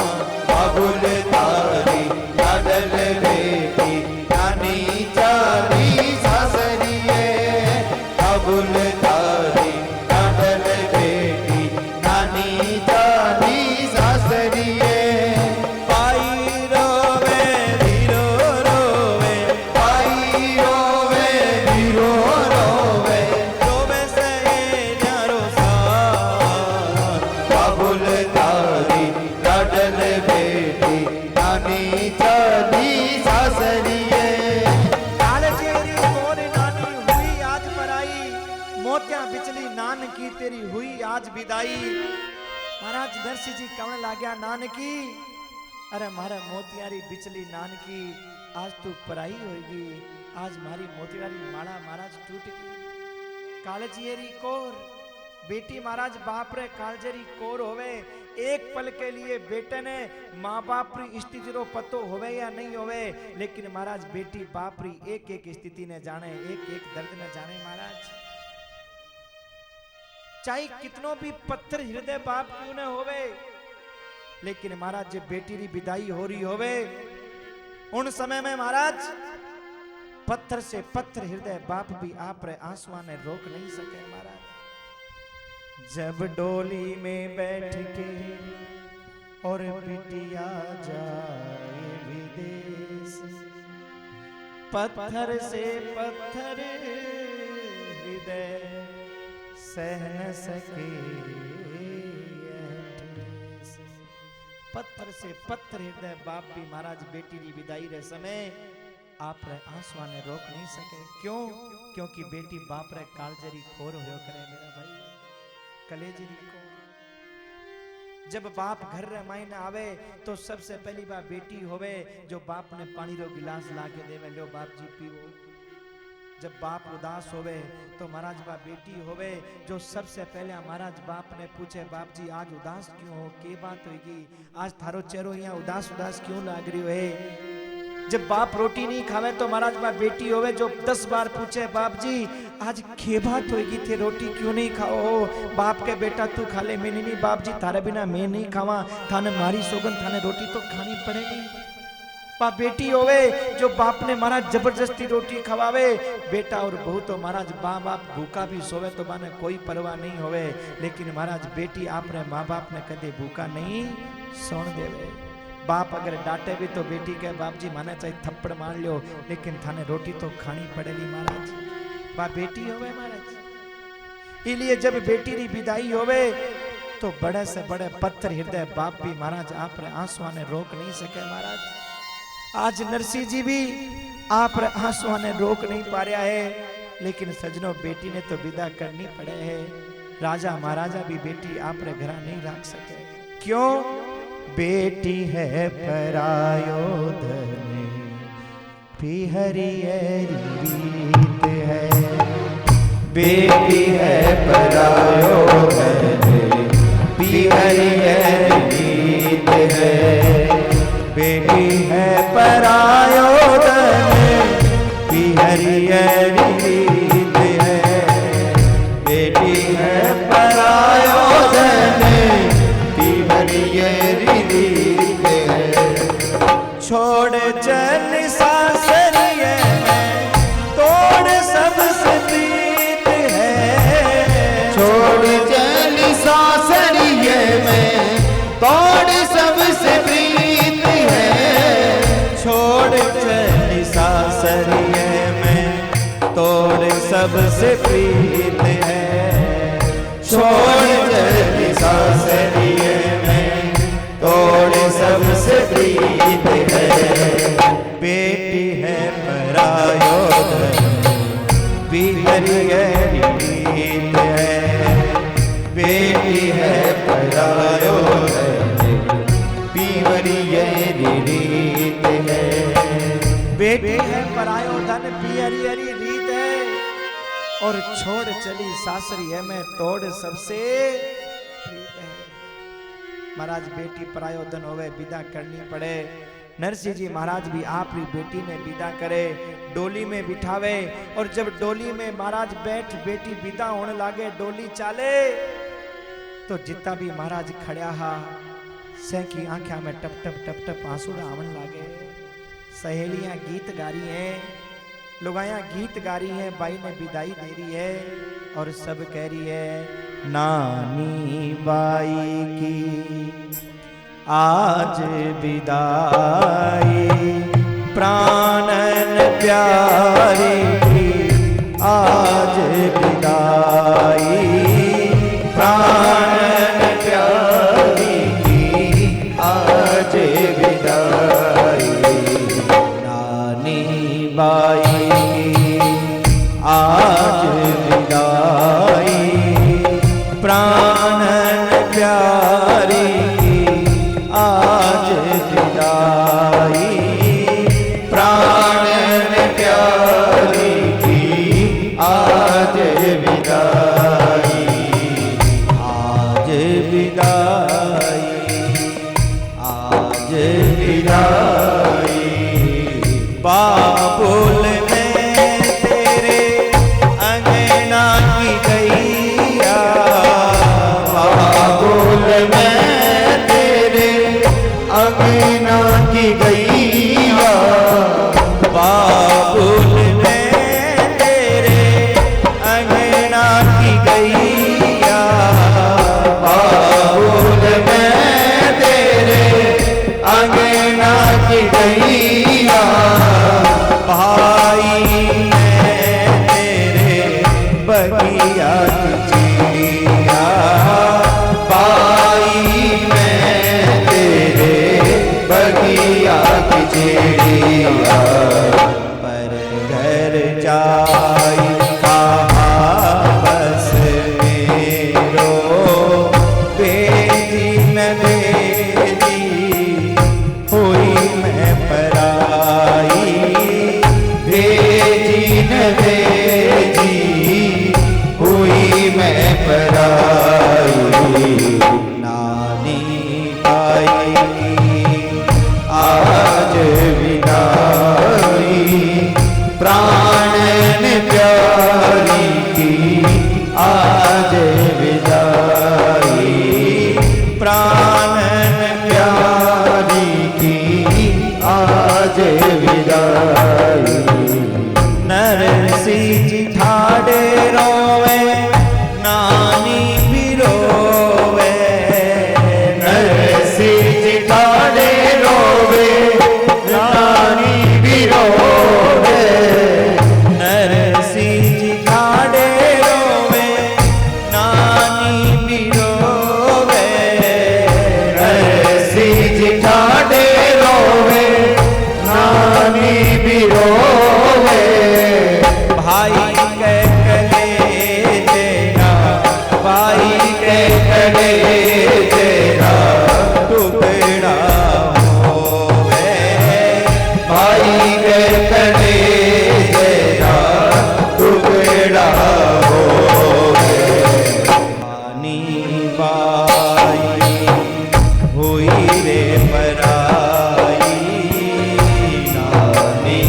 बाबुल तारी लाडल बेटी नानी जानी सासरिए बाबुल तारी लाडल बेटी नानी जानी सासरिए पाई रोवे धीरो रोवे आई रोवे वीरो रोवे रोवे से न्यारो साथ बाबुल तारी लाडल बेटी नानी जानी सासरिए कालचेरी कोर नानी हुई आज पराई मोतिया बिचली नान की तेरी हुई आज विदाई महाराज नरसिंह जी कहने लाग्या नान की अरे मारे मोतियारी बिचली नान की आज तू पराई होगी आज मारी मोतियारी माला महाराज टूट गई कालचेरी कोर बेटी महाराज बाप रे कालजेरी कोर होवे एक पल के लिए बेटे ने माँ बाप री स्थिति रो पतो होवे या नहीं होवे लेकिन महाराज बेटी बाप री एक एक स्थिति ने जाने एक एक दर्द ने जाने महाराज चाहे कितनो भी पत्थर हृदय बाप क्यों न होवे लेकिन महाराज जब बेटी री विदाई हो रही होवे उन समय में महाराज पत्थर से पत्थर हृदय बाप भी आप रे आंसुआ ने रोक नहीं सके महाराज जब डोली में बैठ के और बिटिया जाए विदेश पत्थर से पत्थर हृदय सह न सके ठेस। पत्थर से पत्थर हृदय बाप भी महाराज बेटी की विदाई रे समय आप रे आंसुआ ने रोक नहीं सके क्यों क्योंकि बेटी बाप रे कालजरी खोर होयो करे मेरा भाई कलेजी को। जब बाप घर रे मायने आवे तो सबसे पहली बार बेटी होवे जो बाप ने पानी रो गिलास ला के देवे, लो बाप जी पीओ। जब बाप उदास होवे तो महाराज बा बेटी होवे जो सबसे पहले महाराज बाप ने पूछे, बाप जी आज उदास क्यों हो, के बात होगी, आज थारो चेहरो यहाँ उदास उदास क्यों लाग रही है। जब बाप रोटी नहीं खावे तो महाराज बा बेटी होवे जो 10 बार पूछे, बाप जी आज के बात होगी थे, रोटी क्यों नहीं खाओ। बाप के बेटा तू खा ले, मैंने नहीं, बाप जी थारे बिना मैं नहीं खावा, थाने मारी सोगन, थाने रोटी तो खानी पड़ेगी। बाप बेटी होवे जो बाप ने महाराज जबरदस्ती रोटी खवावे, बेटा और बहू तो महाराज बाप भूखा भी सोवे तो माने कोई परवाह नहीं होवे, लेकिन महाराज बेटी आपने माँ बाप ने कदे भूखा नहीं सोन देवे। बाप अगर डांटे भी तो बेटी कहे, बाप जी माने चाहे थप्पड़ मार लियो लेकिन थाने रोटी तो खानी पड़ेगी महाराज। बाप बेटी होवे महाराज। इसलिए जब बेटी री विदाई होवे तो बड़े से बड़े पत्थर हृदय बाप भी महाराज आप आंसुओं ने रोक नहीं सके महाराज। आज नरसिंह जी भी आप आंसुओं ने रोक नहीं पा रहा है, लेकिन सजनों बेटी ने तो विदा करनी पड़े है। राजा महाराजा भी बेटी आप घर नहीं रख सके। क्यों? बेटी है परायो धन पिहरियरी रीत है, बेटी है परायो धन पिहरियरी रीत है, बेटी है परायो धन पिहरियरी रीत है, बेटी है परायो धन पिहरियरी रीत है। छोड़ चल सासरिये में तोड़ सबसे प्रीत है, छोड़ चल सासरिये में तोड़ सबसे प्रीत है, छोड़ चल सासरिये में तोड़ सबसे प्रीत है, छोड़ चल सासरिये में तोड़ सबसे प्रीत है। बेटी है परायो धन पिहरियरी रीत है, बेटी है परायो धन पिहरियरी रीत है, बेटी है परायो धन पिहरियरी रीत है, और छोड़ चली सासरिये में तोड़ सबसे प्रीत है। महाराज बेटी परायो धन होवे विदा करनी पड़े। नरसिंह जी महाराज भी आप ही बेटी ने विदा करे, डोली में बिठावे, और जब डोली में महाराज बैठ बेटी विदा होने लागे, डोली चाले तो जितना भी महाराज खड़ा हा से की आंखों में टप टप टप टप आंसुड़ा आवन लागे। सहेलियां गीत गा रही हैं, लुगाइयां गीत गा रही हैं, बाई ने विदाई दे रही है और सब कह रही है, नानी बाई की आज विदाई, प्राणन प्यारी की आज विदाई, प्राणन प्यारी की आज विदाई, नानी बाई की आज विदाई, प्राणन प्यारी की आज विदाई, प्राणन प्यारी की आज विदाई, आज विदाई, आज विदाई। बाबुल में तेरे अंगना की गैया, बाबुल में तेरे अंगना की गैया, बाबुल में तेरे अंगना की गैया, बाबुल में तेरे अंगना की गैया, भाई मैं तेरे बगिया की चिड़िया, भाई मैं तेरे बगिया की चिड़िया, पर घर जाई कहा बस मेरो भेजी हुई मैं पराई नानी भाई की आज विदाई प्राणन प्यारी की आज विदाई प्राणन प्यारी की आज विदाई नरसिंह जी ठाड़े रोवे नानी भी रोवे नरसिंह जी ठाड़े रोवे नानी भी रोवे नरसिंह जी ठाड़े रोवे नानी भी रोवे नरसिंह जी ठाड़े रोवे नानी भी रोवे भाई के कले तेरा भाई के कले तेरा टुकड़ा होवे भाई के कले तेरा टुकड़ा होवे नानी बाई हुई रे पराई नानी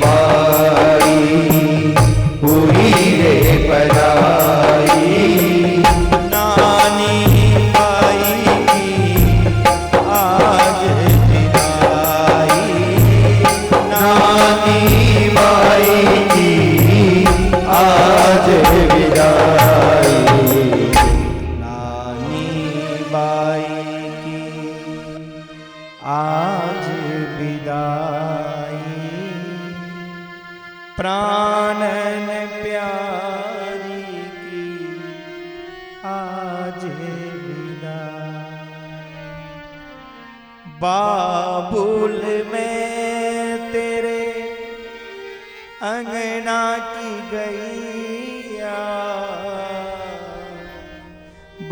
बाई हुई रे पराई नानी बाई की आज विदाई नानी बाई की आज विदाई नानी बाई की आज विदाई प्राणन प्यारी की आज विदाई बाबुल में तेरे अंगना की गैया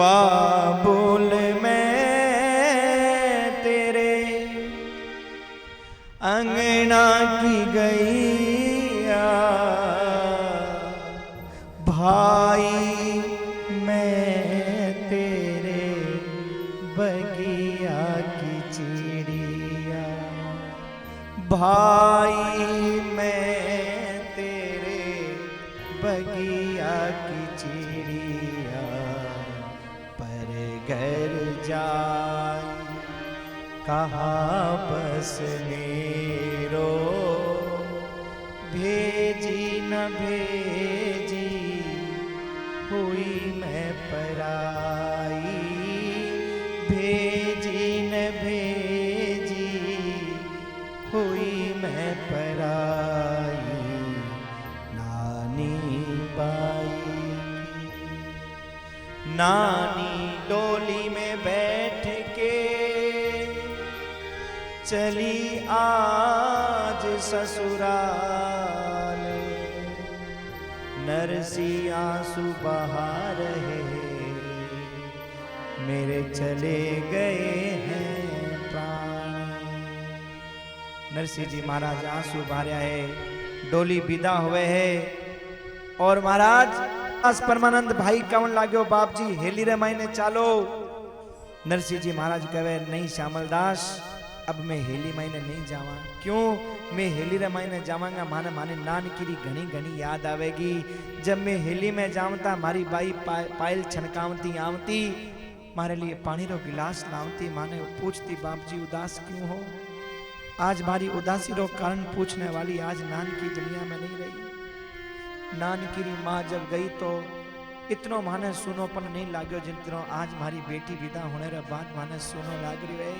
बाबुल में तेरे अंगना की गैया भाई मैं तेरे बगिया की चिड़िया भाई मैं तेरे बगिया की चिड़िया पर घर जाई कहाँ बसने रो भेजी न भेजी हुई मैं पराई भेजी न भेजी हुई मैं पराई नानी बाई नानी डोली में बैठ के चली आज ससुराल नरसिंह आंसू बहा रहे मेरे चले गए हैं प्राण नरसिंह जी महाराज आंसू बहाया है डोली विदा हुए है और महाराज परमानंद भाई कवन लाग्यो बाप जी हेली रे मायने चालो नरसिंह जी महाराज कहे नहीं श्यामलदास अब मैं हेली मायने नहीं जावा क्यों मैं हेली रे मायने जावांगा माने माने नानकीरी घनी घनी याद आवेगी जब मैं हेली में जावता मारी बाई पायल छनकावती आवती मारे लिए पानी रो गिलास लावती माने पूछती बाप जी उदास क्यों हो आज मारी उदासी रो कारण पूछने वाली आज नानकी दुनिया में नहीं रही नानकीरी माँ जब गई तो इतनो माने सुनोपन नहीं लाग्यो जितनो आज मारी बेटी विदा होने रे बाद माने सुनो लाग रही है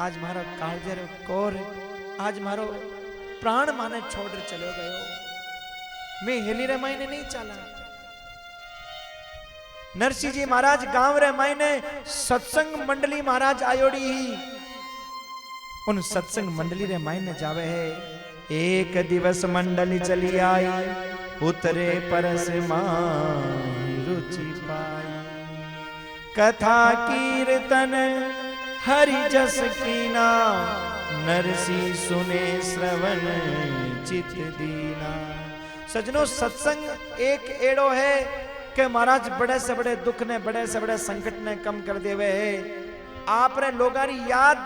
आज मारो कालजर कोर आज मारो प्राण माने छोड़ चलो गयो मैं हेली रे मायने नहीं चला नरसिंह जी महाराज गांव रे मायने सत्संग मंडली महाराज आयोड़ी ही उन सत्संग मंडली रे मायने जावे है एक दिवस मंडली चली आई उतरे परस माई रुचि पाई कथा कीर्तन हरि जस कीना नरसिंह सुने श्रवण चित दीना सजनों सत्संग एक एड़ो है कि महाराज बड़े से बड़े दुख ने बड़े से बड़े संकट ने कम कर देवे है। आपने लोगारी याद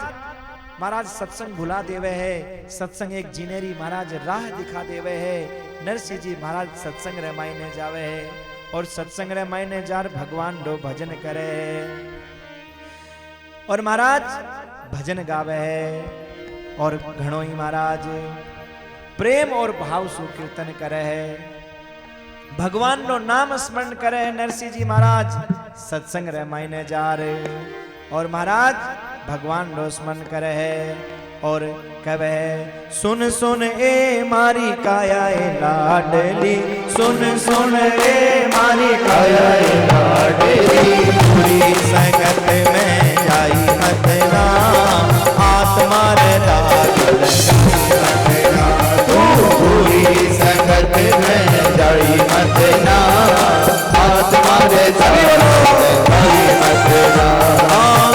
महाराज सत्संग भुला देवे है। सत्संग एक जीनेरी महाराज राह दिखा देवे है। नरसिंह जी महाराज सत्संग रे मायने जावे है और सत्संग रे मायने जार भगवान रो भजन करे और महाराज भजन गावे है और घणो ही महाराज प्रेम और भाव सु कीर्तन करे है। भगवान रो नाम स्मरण करे है। नरसिंह जी महाराज सत्संग रे मायने जा रे और महाराज भगवान रो स्मरण करे है और कहे है सुन सुन ए मारी काया ए लाडली, सुन सुन ए मारी काया ए लाडली, पूरी संगत में जाई मत ना, आत्मा रे लागल मत ना, पूरी संगत में जाई मत ना, आत्मा रे जाई मत ना।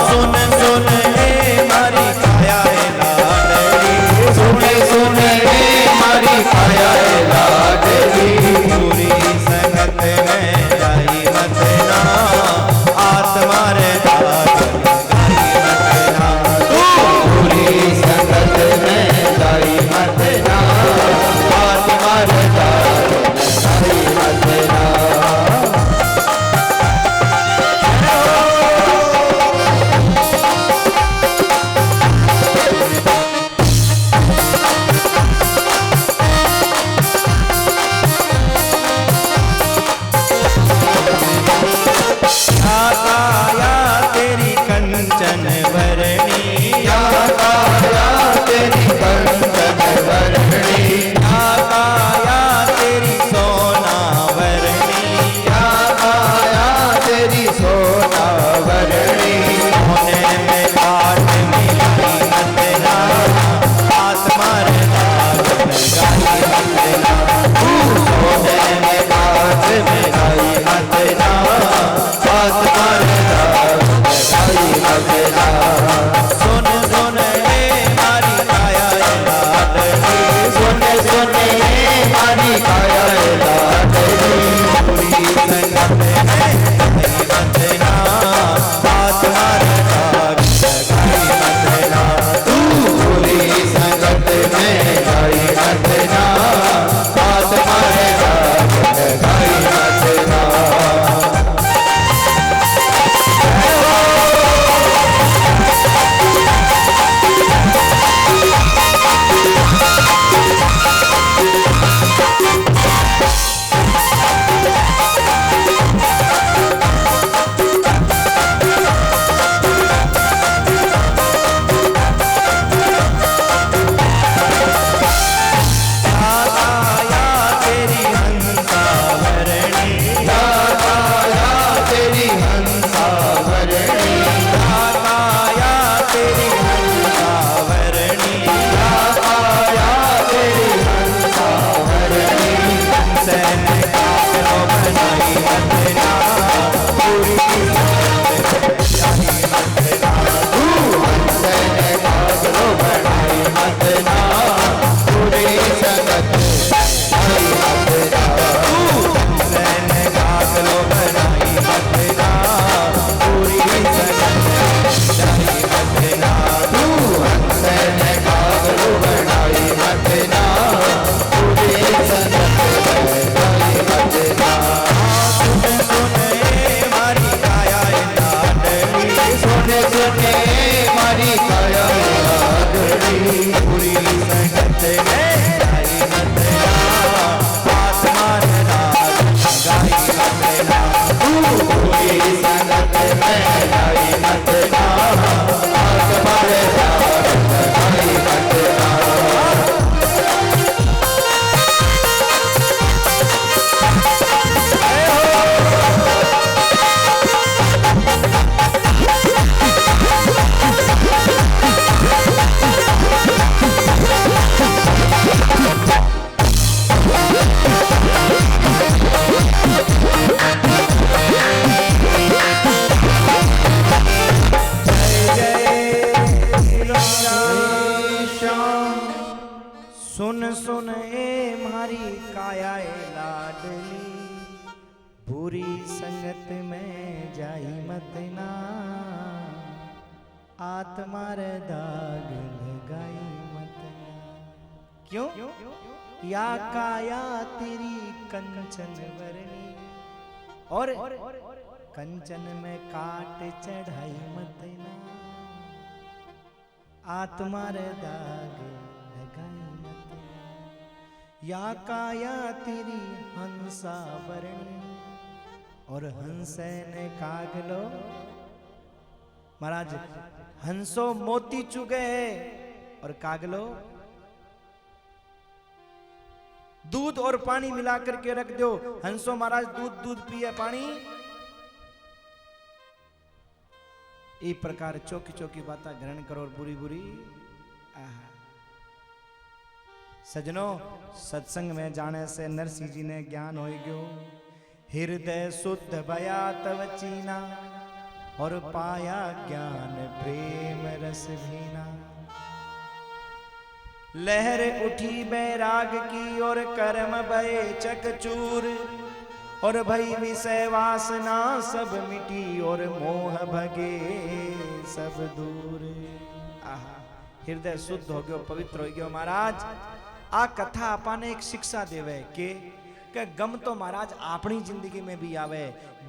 सुन सुन ए मारी काया ए लाडली, सुन सुन ए मारी काया ए लाडली, पूरी संगत में जाई मत ना, आत्मा रे लागल मत ना, पूरी संगत में जाई मत ना, आत्मा रे जाई मत लाडली, बुरी संगत में जाई मत ना, आत्मा रे दाग लगाई मत ना। क्यों? या काया तेरी कंचन वरनी, और कंचन में काट चढ़ाई मत ना, आत्मा रे दाग लगाई मत ना। या काया तेरी हंसा वरनी, और हंसे ने कागलो, महाराज हंसो मोती चुगे और कागलो दूध और पानी मिला करके रख दो। हंसो महाराज दूध पिए पानी, इस प्रकार चौकी चौकी बातें ग्रहण करो और बुरी बुरी। सजनों, सत्संग में जाने से नरसिंह जी ने ज्ञान हो गयो। हृदय शुद्ध भया तव चीना, और पाया ज्ञान प्रेम रस भीना। लहर उठी बैराग की और कर्म भये चकचूर, और भई विषय वासना सब मिटी, और मोह भगे सब दूर। आहा, हृदय शुद्ध हो गयो, पवित्र हो गयो। महाराज आ कथा आपाने एक शिक्षा देवे के गम तो महाराज अपनी जिंदगी में भी आवे,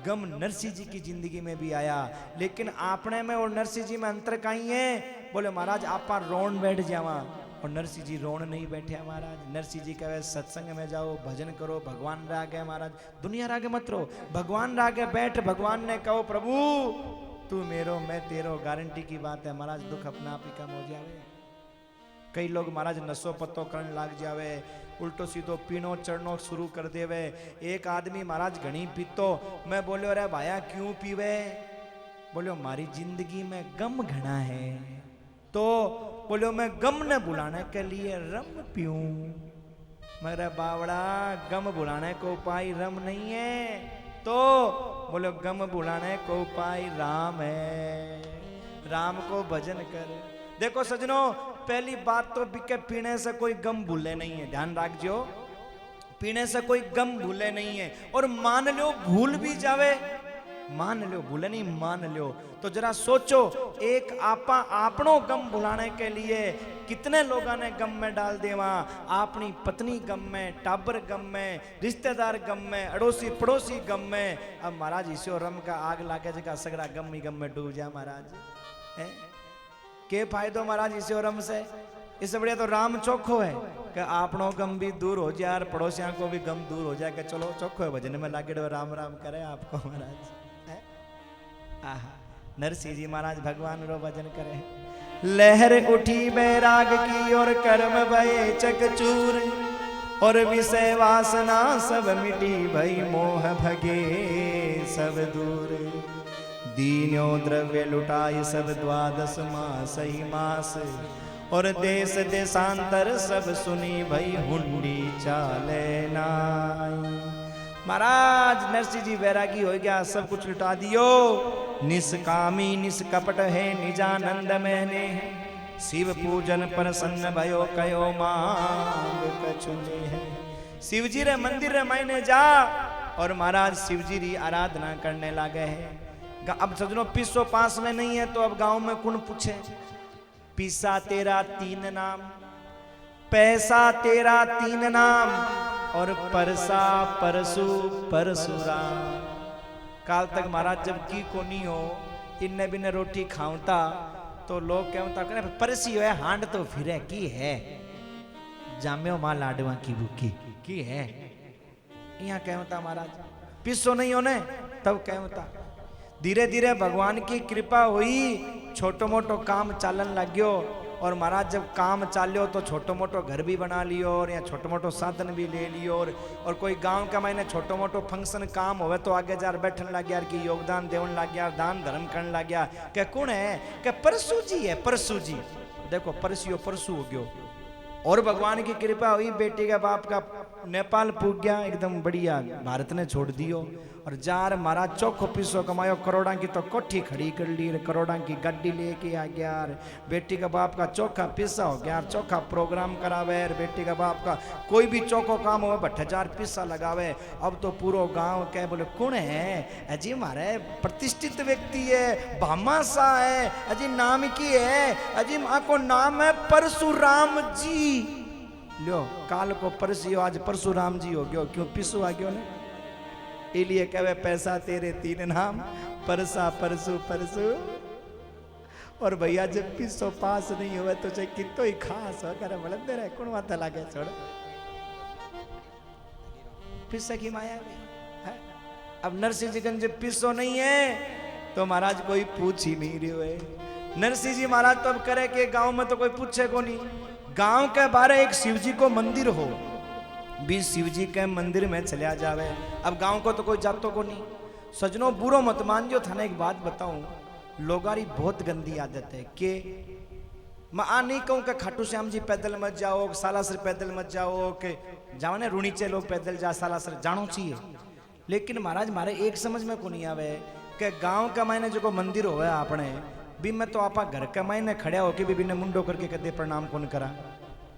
गम नरसिंह जी की जिंदगी में भी आया, लेकिन आपने में और नरसिंह जी में अंतर कहीं है? बोले महाराज आपा रोन बैठ जावा, और नरसिंह जी रोन नहीं बैठे महाराज। नरसिंह जी कहे सत्संग में जाओ, भजन करो, भगवान रागे महाराज, दुनिया रागे मत रहो, भगवान रागे बैठ। भगवान ने कहो प्रभु तू मेरो मैं तेरो, गारंटी की बात है महाराज, दुख अपना आप ही कम हो जावे। कई लोग महाराज नशो पत्तो करने लाग जावे, उल्टो सीधो पीनो चढ़नो शुरू कर देवे। एक आदमी महाराज घणी पीतो, मैं बोलो अरे भाया क्यों पीवे? बोलो मारी जिंदगी में गम घना है, तो बोलो मैं गम न बुलाने के लिए रम पीऊं। मेरा बावड़ा गम बुलाने को उपाय रम नहीं है, तो बोलो गम बुलाने को उपाय राम है। राम को भजन कर। देखो सजनों, पहली बात तो बिके पीने से कोई गम भूले नहीं है, ध्यान रखजो, पीने से कोई गम भूले नहीं है। और मान लो भूल भी जावे, मान लो, भूले नहीं मान लो, तो जरा सोचो एक आपा आपनो गम भुलाने के लिए कितने लोगों ने गम में डाल देवा। अपनी पत्नी गम में, टाबर गम में, रिश्तेदार गम में, अड़ोसी पड़ोसी गम में। अब महाराज इसे रम का आग लागे जगह सगड़ा गम ही गम में डूब जा महाराज है? के फायदो महाराज इसे रम से? इससे बढ़िया तो राम चोखो है कि आपनो गम भी दूर हो जाए और पड़ोसियों को भी गम दूर हो जाए, कि चलो चोखो है भजन में लागे राम राम करे आपको महाराज। आहा, नरसिंह जी महाराज भगवान रो भजन करे। लहर उठी बैराग की और कर्म भये चकचूर, और विषय वासना सब मिटी, भई मोह भगे सब दूर। दीन्यो द्रव्य लुटाई सब द्वादश मास ही मास, और देश देशांतर सब सुनी, भई हुंडी चाले नाई। महाराज नरसिंह जी वैरागी हो गया, सब कुछ लुटा दियो। निष्कामी निष्कपट है निजानंद मैंने, शिव पूजन प्रसन्न भयो कयो मांग कछुने है। शिव जी रे मंदिर रे मायने जा, और महाराज शिव जी री आराधना करने लगे है। अब सजनों पिसो पास में नहीं है, तो अब गांव में कौन पूछे? पिसा तेरा 3 नाम, पैसा तेरा 3 नाम, और परसा परसु परशुराम। काल तक महाराज जब की को नहीं हो, इन्ने बिने रोटी खाऊंता, तो लोग कहता करे परसी हो हांड तो फिरे की है, जाम्यो मां लाडवा की भूखी की है। यहाँ कहता महाराज पिसो नहीं होने, तब कहता। धीरे धीरे भगवान की कृपा हुई, छोटो मोटो काम चालन लाग्यो। और महाराज जब काम चाल्यो तो छोटो मोटो घर भी बना लियो, और यहाँ छोटो मोटो साधन भी ले लियो। और कोई गांव का मैंने छोटो मोटो फंक्शन काम होवे तो आगे जार बैठन लग गया कि योगदान देवन लग गया, दान धर्म करने लग गया। क्या कौन है? क्या परसू जी है, परसू जी। देखो परसियो परसू हो गयो। और भगवान की कृपा हुई, बेटी का बाप का नेपाल पूग गया एकदम बढ़िया, भारत ने छोड़ दियो। और जार मारा चौखो पिसो कमायो, करोड़ा की तो कोठी खड़ी कर ली, करोड़ा की गड्डी लेके आ गया। बेटी का बाप का चौखा पिस्सा हो गया, चौखा प्रोग्राम करावे। बेटी का बाप का कोई भी चौखो काम हो 2000 पिस्सा लगावे। अब तो पूरा गांव कह बोले कौन है अजी, मारे प्रतिष्ठित व्यक्ति है, भामा सा है अजी, नाम की है अजी, माँ को नाम है परशुराम जी। लो काल को परसियो, आज परशुराम जी हो गयो, क्यों पिसु आ गयो ने, इसलिए कहे पैसा तेरे 3 नाम, परसा परसु परसु। और भैया जब पिसो पास नहीं हुआ तो चाहे कितो ही खास हो करे बलंदे रहे कौन माथा लागे छोड़ पिस्सा की माया है। अब नरसिंह जी गंज पिसो नहीं है तो महाराज कोई पूछ ही नहीं रहे है। नरसिंह जी महाराज तो अब करे कि गांव में तो कोई पूछे को नहीं, गांव के बारे एक शिव जी को मंदिर हो, भी शिव जी के मंदिर में चलिया जावे। अब गांव को तो कोई जातो को नहीं। सजनों बुरो मत मान जो, थाने एक बात बताऊं, लोगारी बहुत गंदी आदत है कि मैं आ नहीं कहूं कि खाटू श्याम जी पैदल मत जाओ, सालासर पैदल मत जाओ, कि जाओ ने रुणीचे लोग पैदल जा, सालासर जानो चाहिए। लेकिन महाराज मारे एक समझ में को नहीं आवे कि गांव का मायने जो मंदिर हो आपने भी, मैं तो आपा घर का मायने खड़ा होके भी बिना मुंडो करके कदे प्रणाम कौन करा,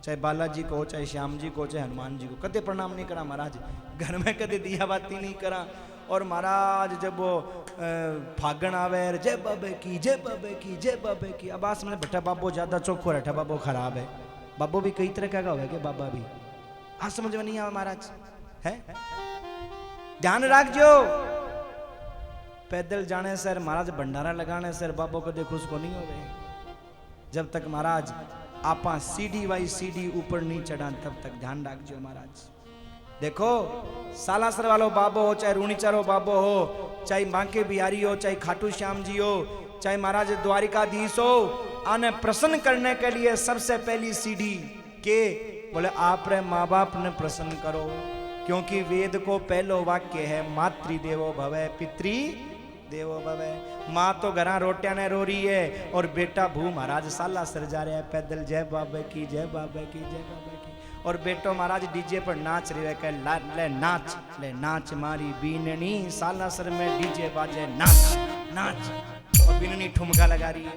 चाहे बालाजी को, चाहे श्याम जी को, चाहे हनुमान जी को, कदे प्रणाम नहीं करा महाराज। घर में कदे दिया बाती नहीं करा। और महाराज जब वो फागण आवे, जय बाबे की, जय बाबे की, जय बाबे की। अब आस में बट्टा बाबो ज्यादा चौखो, रठा बाबो खराब है। बाबो भी कई तरह का है कि बाबा भी हाँ समझ में नहीं आवा महाराज है। ध्यान रखजो, पैदल जाने सर महाराज, भंडारा लगाने सर बाबो को देखो उसको नहीं हो गए। जब तक महाराज आपा सीढ़ी बाई सीढ़ी ऊपर नहीं चढ़ा तब तक ध्यान रखजो महाराज। देखो सालासर वालो बाबो हो, चाहे रूणीचारो बाबो हो, चाहे बांके बिहारी हो, चाहे खाटू श्याम जी हो, चाहे महाराज द्वारिकाधीश हो, आने प्रसन्न करने के लिए सबसे पहली सीढ़ी के बोले आप रे माँ बाप ने प्रसन्न करो। क्योंकि वेद को पहलो वाक्य है मातृ देवो भवे पितृ देवो भवे। माँ तो घरा रोटिया ने रो रही है और बेटा भू महाराज सालासर जा रहा है पैदल, जय बाबे की, जय बाबे की, जय बाबे की। और बेटो महाराज डीजे पर नाच रहे है, ले नाच, ले नाच मारी बीननी, सालासर में डीजे बाजे, नाच नाच। और बीननी ठुमका लगा रही है,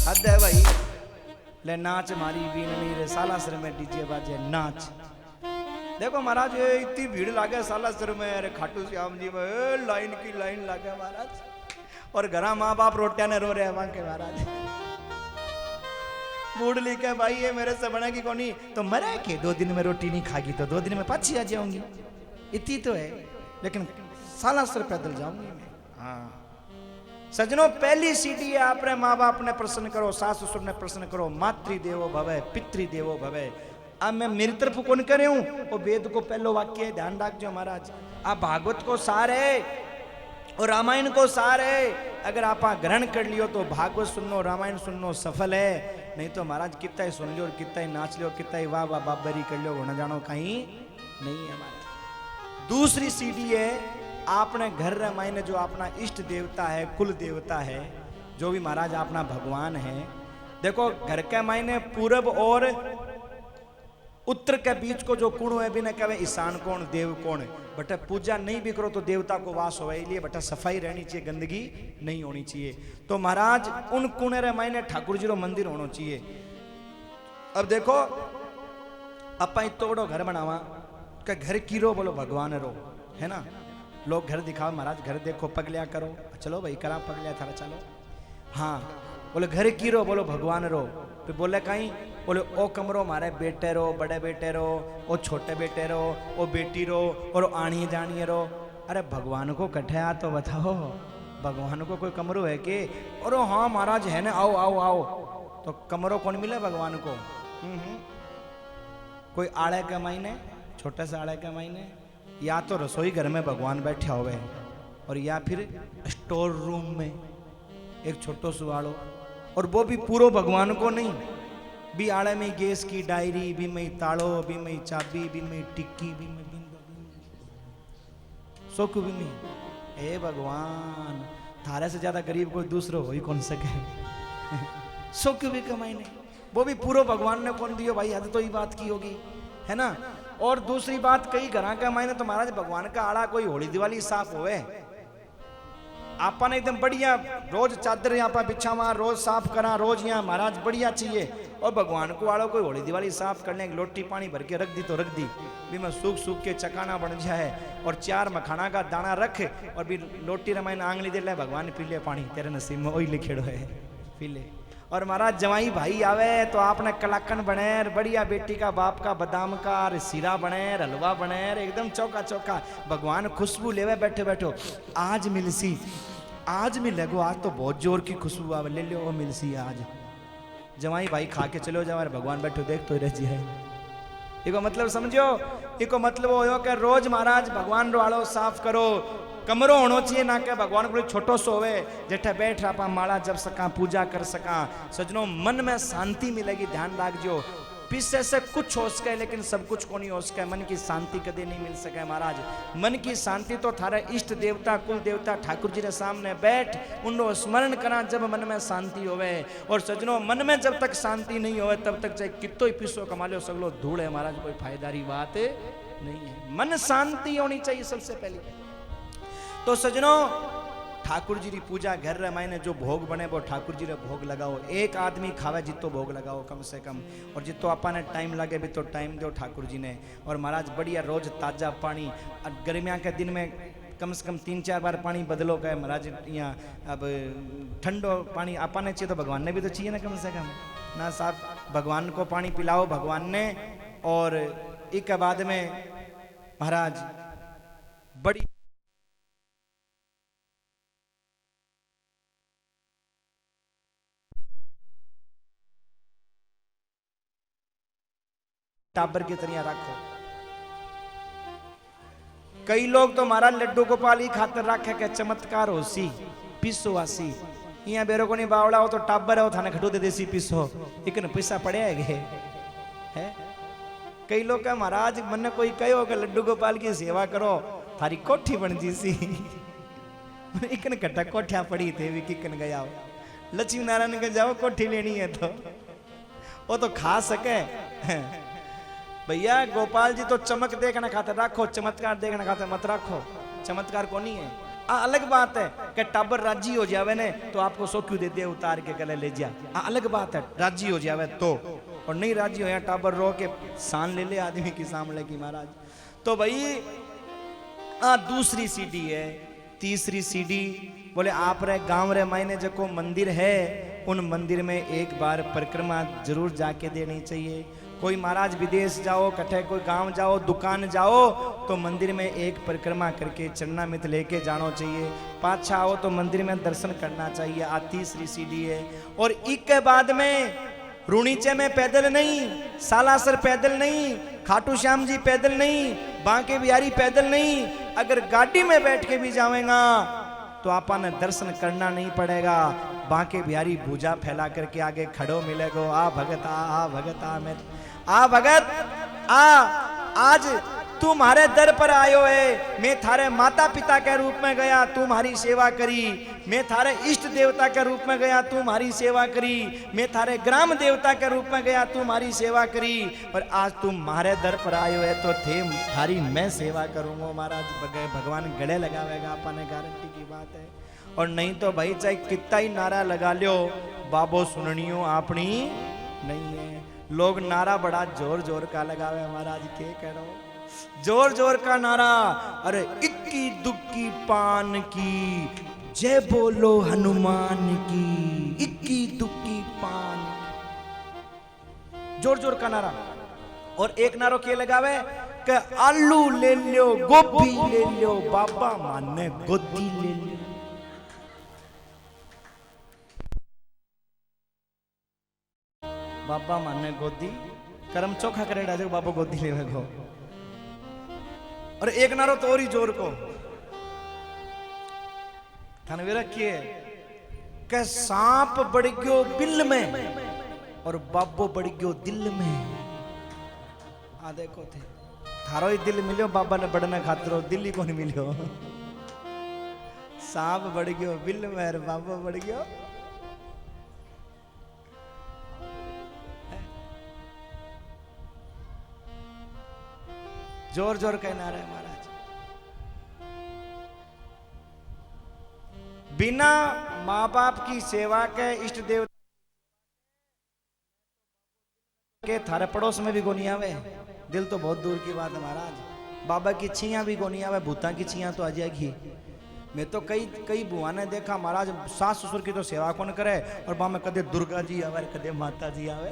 हद है भाई। ले नाच मारी बीननी रे, सालासर में डीजे बाजे, नाच। देखो महाराज इतनी भीड़ लागे सालासर में, अरे खाटू श्याम जी में लाइन की लाइन लागे महाराज। और घरा माँ बाप रोटिया ने रो रहे हैं वहां के महाराज। बूढ़ लिखे भाई ये मेरे से बनेगी कौन नहीं, तो मरे के 2 दिन में रोटी नहीं खागी तो 2 दिन में पाछी आ जाऊंगी, इतनी तो है। लेकिन सालासर पैदल जाऊंगी मैं। हाँ सजनों, पहली सीढ़ी है आपने माँ बाप ने प्रसन्न करो, सास ससुर ने प्रसन्न करो, मातृ देवो भवे पितृ देवो भवे। अब मैं मेरी तरफ कौन करे हूं, वो वेद को पहलो वाक्य है, ध्यान रखजो महाराज। आप भागवत को सार है और रामायण को सार है। अगर आप ग्रहण कर लियो तो भागवत सुनो, रामायण सुनो, सफल है। नहीं तो महाराज कितना ही सुन लियो और कितना ही नाच लियो, कितना ही वाह वाह बाबरी कर लियो, न जानो कहीं नहीं है महाराज। दूसरी सीढ़ी है आपने घर रामायण, जो अपना इष्ट देवता है, कुल देवता है, जो भी महाराज अपना भगवान है। देखो घर के मायने पूरब और उत्तर के बीच को जो कुण है भी न कहे ईशान कोण देव कोण, बट पूजा नहीं भी करो तो देवता को वास हो, इसलिए बटा सफाई रहनी चाहिए, गंदगी नहीं होनी चाहिए। तो महाराज उन कुणे रे मायने ठाकुर जी रो मंदिर होना चाहिए। अब देखो अपा इतो बड़ो घर बनावा का, घर कीरो बोलो भगवान रो, है ना। लोग घर दिखाओ महाराज, घर देखो पगलिया करो, चलो भाई करा पगलिया थारा चलो। हाँ बोले घर कीरो बोलो भगवान रो, फिर बोले कहीं बोले ओ कमरो मारे बेटे रो, बड़े बेटे रो, ओ छोटे बेटे रो, ओ बेटी रो, और आनी जानिए रो। अरे भगवान को कट्ठे आ तो बताओ, भगवान को कोई कमरो है कि? और हाँ महाराज है ना, आओ आओ आओ। तो कमरो कौन मिले भगवान को? कोई आड़े के महीने, छोटे से आड़े के महीने, या तो रसोई घर में भगवान बैठे हुए, और या फिर स्टोर रूम में एक छोटो सुवाड़ो, और वो भी पूरो भगवान को नहीं, भी आड़े में गैस की डायरी, भी में ताड़ो, भी में चाबी, भी में टिक्की, भी में सोकू, भी में। ए भगवान, थारे से ज्यादा गरीब कोई दूसरो हो ही कौन सके। सोकू भी कमाई नहीं, वो भी पूरो भगवान ने कौन दियो भाई, हद तो ही बात की होगी, है ना। और दूसरी बात, कई घर का मायने तो महाराज भगवान का आड़ा कोई होली दिवाली साफ होवे, आपा ने एकदम बढ़िया रोज चादर यहाँ पर बिछावा, रोज साफ करा, रोज यहाँ महाराज बढ़िया चाहिए। और भगवान को आड़ो कोई होली दिवाली साफ करने, लोटी पानी भर के रख दी तो रख दी, भी मैं सूख सूख के चकाना बन जाए, और 4 मखाना का दाना रख, और भी लोटी रमाइन आंगली दे ले, भगवान पी ले पानी, तेरे नसीब में वही लिखेड़ो है, पी ले। और महाराज जवाई भाई आवे तो आपने कलाकन बने, बढ़िया बेटी का बाप का बादाम का सीरा बने, हलवा बने, एकदम चौका चौका, भगवान खुशबू लेवे बैठे बैठो, आज मिलसी, आज मिलेगो, आज तो बहुत जोर की खुशबू आवे, ले लो वो मिलसी आज। जवाई भाई खा के चलो जाओ, भगवान बैठो देख तो रह जी है। इको मतलब समझो, इको मतलब हो कि रोज महाराज भगवान रो आड़ो साफ करो, कमरो होना चाहिए ना कि भगवान को छोटो सो होवे जेठे बैठ आपा माला जप सका, पूजा कर सका। सजनों मन में शांति मिलेगी, ध्यान रखजो, पीछे से कुछ हो सके लेकिन सब कुछ को नहीं हो सके, मन की शांति कदे नहीं मिल सके महाराज। मन की शांति तो थारे इष्ट देवता कुल देवता ठाकुर जी के सामने बैठ उनको स्मरण करा, जब मन में शांति होवे। और सजनों मन में जब तक शांति नहीं होवे तब तक चाहे कितो ही पिसो कमा लो सगलो धूल है महाराज, कोई फायदारी बात नहीं है। मन शांति होनी चाहिए सबसे पहले। तो सजनों ठाकुर जी की पूजा घर रे मायने जो भोग बने वो ठाकुर जी रे भोग लगाओ, एक आदमी खावे जितो भोग लगाओ कम से कम, और जितो आपा ने टाइम लगे भी तो टाइम दो ठाकुर जी ने। और महाराज बढ़िया रोज ताजा पानी, गर्मिया के दिन में कम से कम 3-4 बार पानी बदलो गए महाराज। यहाँ अब ठंडो पानी आपा ने चाहिए तो भगवान ने भी तो चाहिए ना कम से कम ना साहब, भगवान को पानी पिलाओ भगवान ने। और एक बाद में महाराज बड़ी टाबर की तरह रखो। कई लोग तो हमारा लड्डू गोपाल ही खातर रखे के चमत्कार हो सी पिसो आसी, यहाँ बेरो को नहीं बावड़ा हो तो टाबर हो थाने खटो दे देसी पिसो, एक पैसा पड़े है। कई लोग का महाराज मन कोई कहो कि लड्डू गोपाल की सेवा करो थारी कोठी बन जी सी इकन कट्टा कोठिया पड़ी थे भी किकन गया हो, लक्ष्मी नारायण के जाओ कोठी लेनी है तो वो तो खा सके। भैया गोपाल जी तो चमक देखना खाते रखो, चमत्कार देखना खाते मत रखो, चमत्कार को नहीं है। अलग बात है कि टाबर राजी हो जावे ने तो आपको सो क्यों देते उतार के गले ले जा, अलग बात है राजी हो जावे तो, और नहीं राजी हो या टाबर रो के सान ले ले आदमी की सामने की महाराज। तो भाई दूसरी सीढ़ी है, तीसरी सीढ़ी बोले आप रे गांव रे मायने जो मंदिर है उन मंदिर में एक बार परिक्रमा जरूर जाके देनी चाहिए। कोई महाराज विदेश जाओ, कठे कोई गांव जाओ, दुकान जाओ तो मंदिर में एक परिक्रमा करके चरणामृत लेके जाना चाहिए। पाछा आओ तो मंदिर में दर्शन करना चाहिए। आ तीसरी सीढ़ी है। और इसके बाद में रूणीचे में पैदल नहीं, सालासर पैदल नहीं, खाटू श्याम जी पैदल नहीं, बांके बिहारी पैदल नहीं, अगर गाड़ी में बैठ के भी जाएगा तो आपा ने दर्शन करना नहीं पड़ेगा। बांके बिहारी भुजा फैला करके आगे खड़ो मिलेगो, आ भगत आ भगत आ भगत आ, आज तू हमारे दर पर आयो है, मैं थारे माता पिता के रूप में गया, तू हमारी सेवा करी, मैं थारे इष्ट देवता के रूप में गया, तू हमारी सेवा करी, मैं थारे ग्राम देवता के रूप में गया, तू हमारी सेवा करी, और आज तू हमारे दर पर आयो है तो थे थारी मैं सेवा करूंगा। महाराज भगवान गले लगावेगा, अपने गारंटी की बात है। और नहीं तो भाई चाहे कितना ही नारा लगा लो, बाबो सुननियो अपनी नहीं है। लोग नारा बड़ा जोर जोर का लगावे महाराज, के करो जोर जोर का नारा, अरे इक्की दुक्की पान की जय बोलो हनुमान की, इक्की दुक्की पान, जोर जोर का नारा। और एक नारो के लगावे कि आलू ले लो गोभी ले लो, बाबा माने गोदी ले लो। बाबा माने गोदी, कर्म चोखा करेड़ा जो बाबा गोदी ले गो। और एक नारो तो और ही जोर को थाने वे रखिए कि सांप बढ़ गयो बिल में और बाबो बढ़ गयो दिल में। आ देखो थे थारो ही दिल मिलो, बाबा ने बढ़ने खातिर दिल ही को नहीं मिलो। सांप बढ़ गयो बिल में और बाबो बढ़ गयो। जोर जोर कहना रहे महाराज। बिना माँ बाप की सेवा के इष्ट देव के थारे पड़ोस में भी गोनी आवे, दिल तो बहुत दूर की बात है महाराज। बाबा की छियां भी गोनी आवे, भूता की छियां तो आ जाएगी। मैं तो कई बुआ ने देखा महाराज, सास ससुर की तो सेवा कौन करे, और बा में कदे दुर्गा जी आवे कदे माता जी आवे।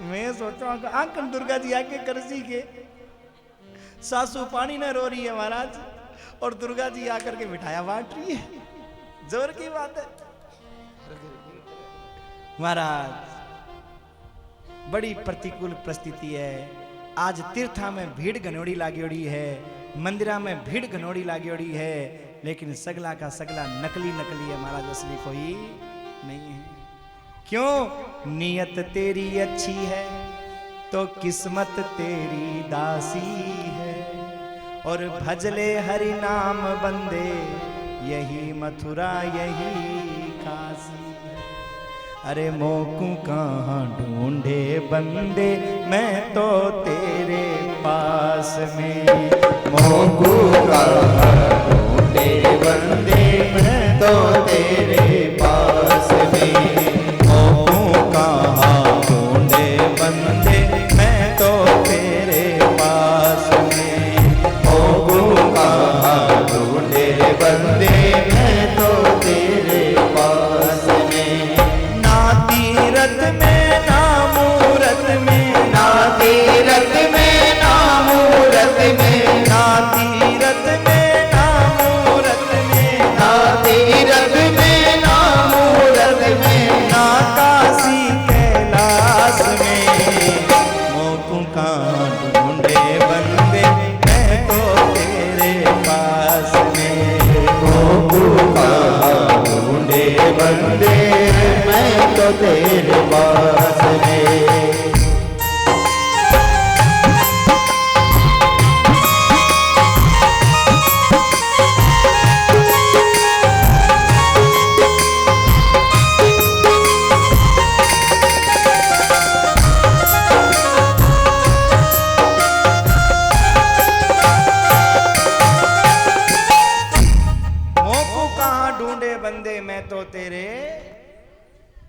मैं सोचा आंकन दुर्गा जी आके करसी के, सासू पानी न रो रही है महाराज, और दुर्गा जी आकर के मिठाइयां बांट रही है, जोर की बात है महाराज। बड़ी प्रतिकूल परिस्थिति है। आज तीर्था में भीड़ घनोड़ी लागोड़ी है, मंदिरा में भीड़ घनोड़ी लागोड़ी है, लेकिन सगला का सगला नकली नकली है महाराज, असली कोई नहीं है। क्यों? नियत तेरी अच्छी है तो किस्मत तेरी दासी है, और भजले हरि नाम बंदे यही मथुरा यही काशी है। अरे मोकू कहाँ ढूंढे बंदे मैं तो तेरे पास में, मोकू कहाँ ढूंढे बंदे मैं तो तेरे पास में, मोकू कहाँ ढूंढे बंदे मैं तो तेरे पास में, मोकू कहाँ ढूंढे बंदे मैं तो तेरे पास में। ना तीरथ में ना मूरत में, ना तीरथ में ना मूरत में, ना तीरथ में ना मूरत में, ना तीरथ में ना मूरत में, ना काशी कैलाश में, मोकू कहाँ ढूंढे बंदे मैं तो तेरे पास में, मोकू कहाँ ढूंढे बंदे मैं तो तेरे पास में। तो तेरे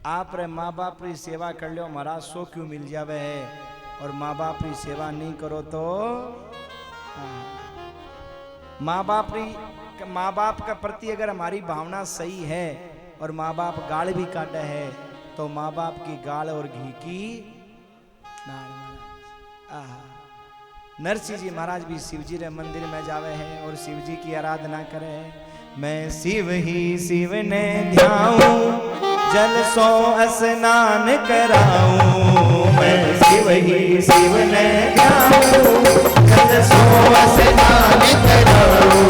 आप रे माँ बाप री सेवा कर लो महाराज, सो क्यों मिल जावे है, और माँ बाप री सेवा नहीं करो तो माँ बाप का प्रति अगर हमारी भावना सही है और माँ बाप गाल भी काटे है तो माँ बाप की गाल और घी की नरसिंह जी महाराज भी शिव जी रे मंदिर में जावे हैं और शिव जी की आराधना करे। मैं शिव ही शिव ने ध्याऊं, जल सो स्नान कराऊं, मैं शिव ही शिव ने ध्याऊं, जल सो स्नान कराऊं,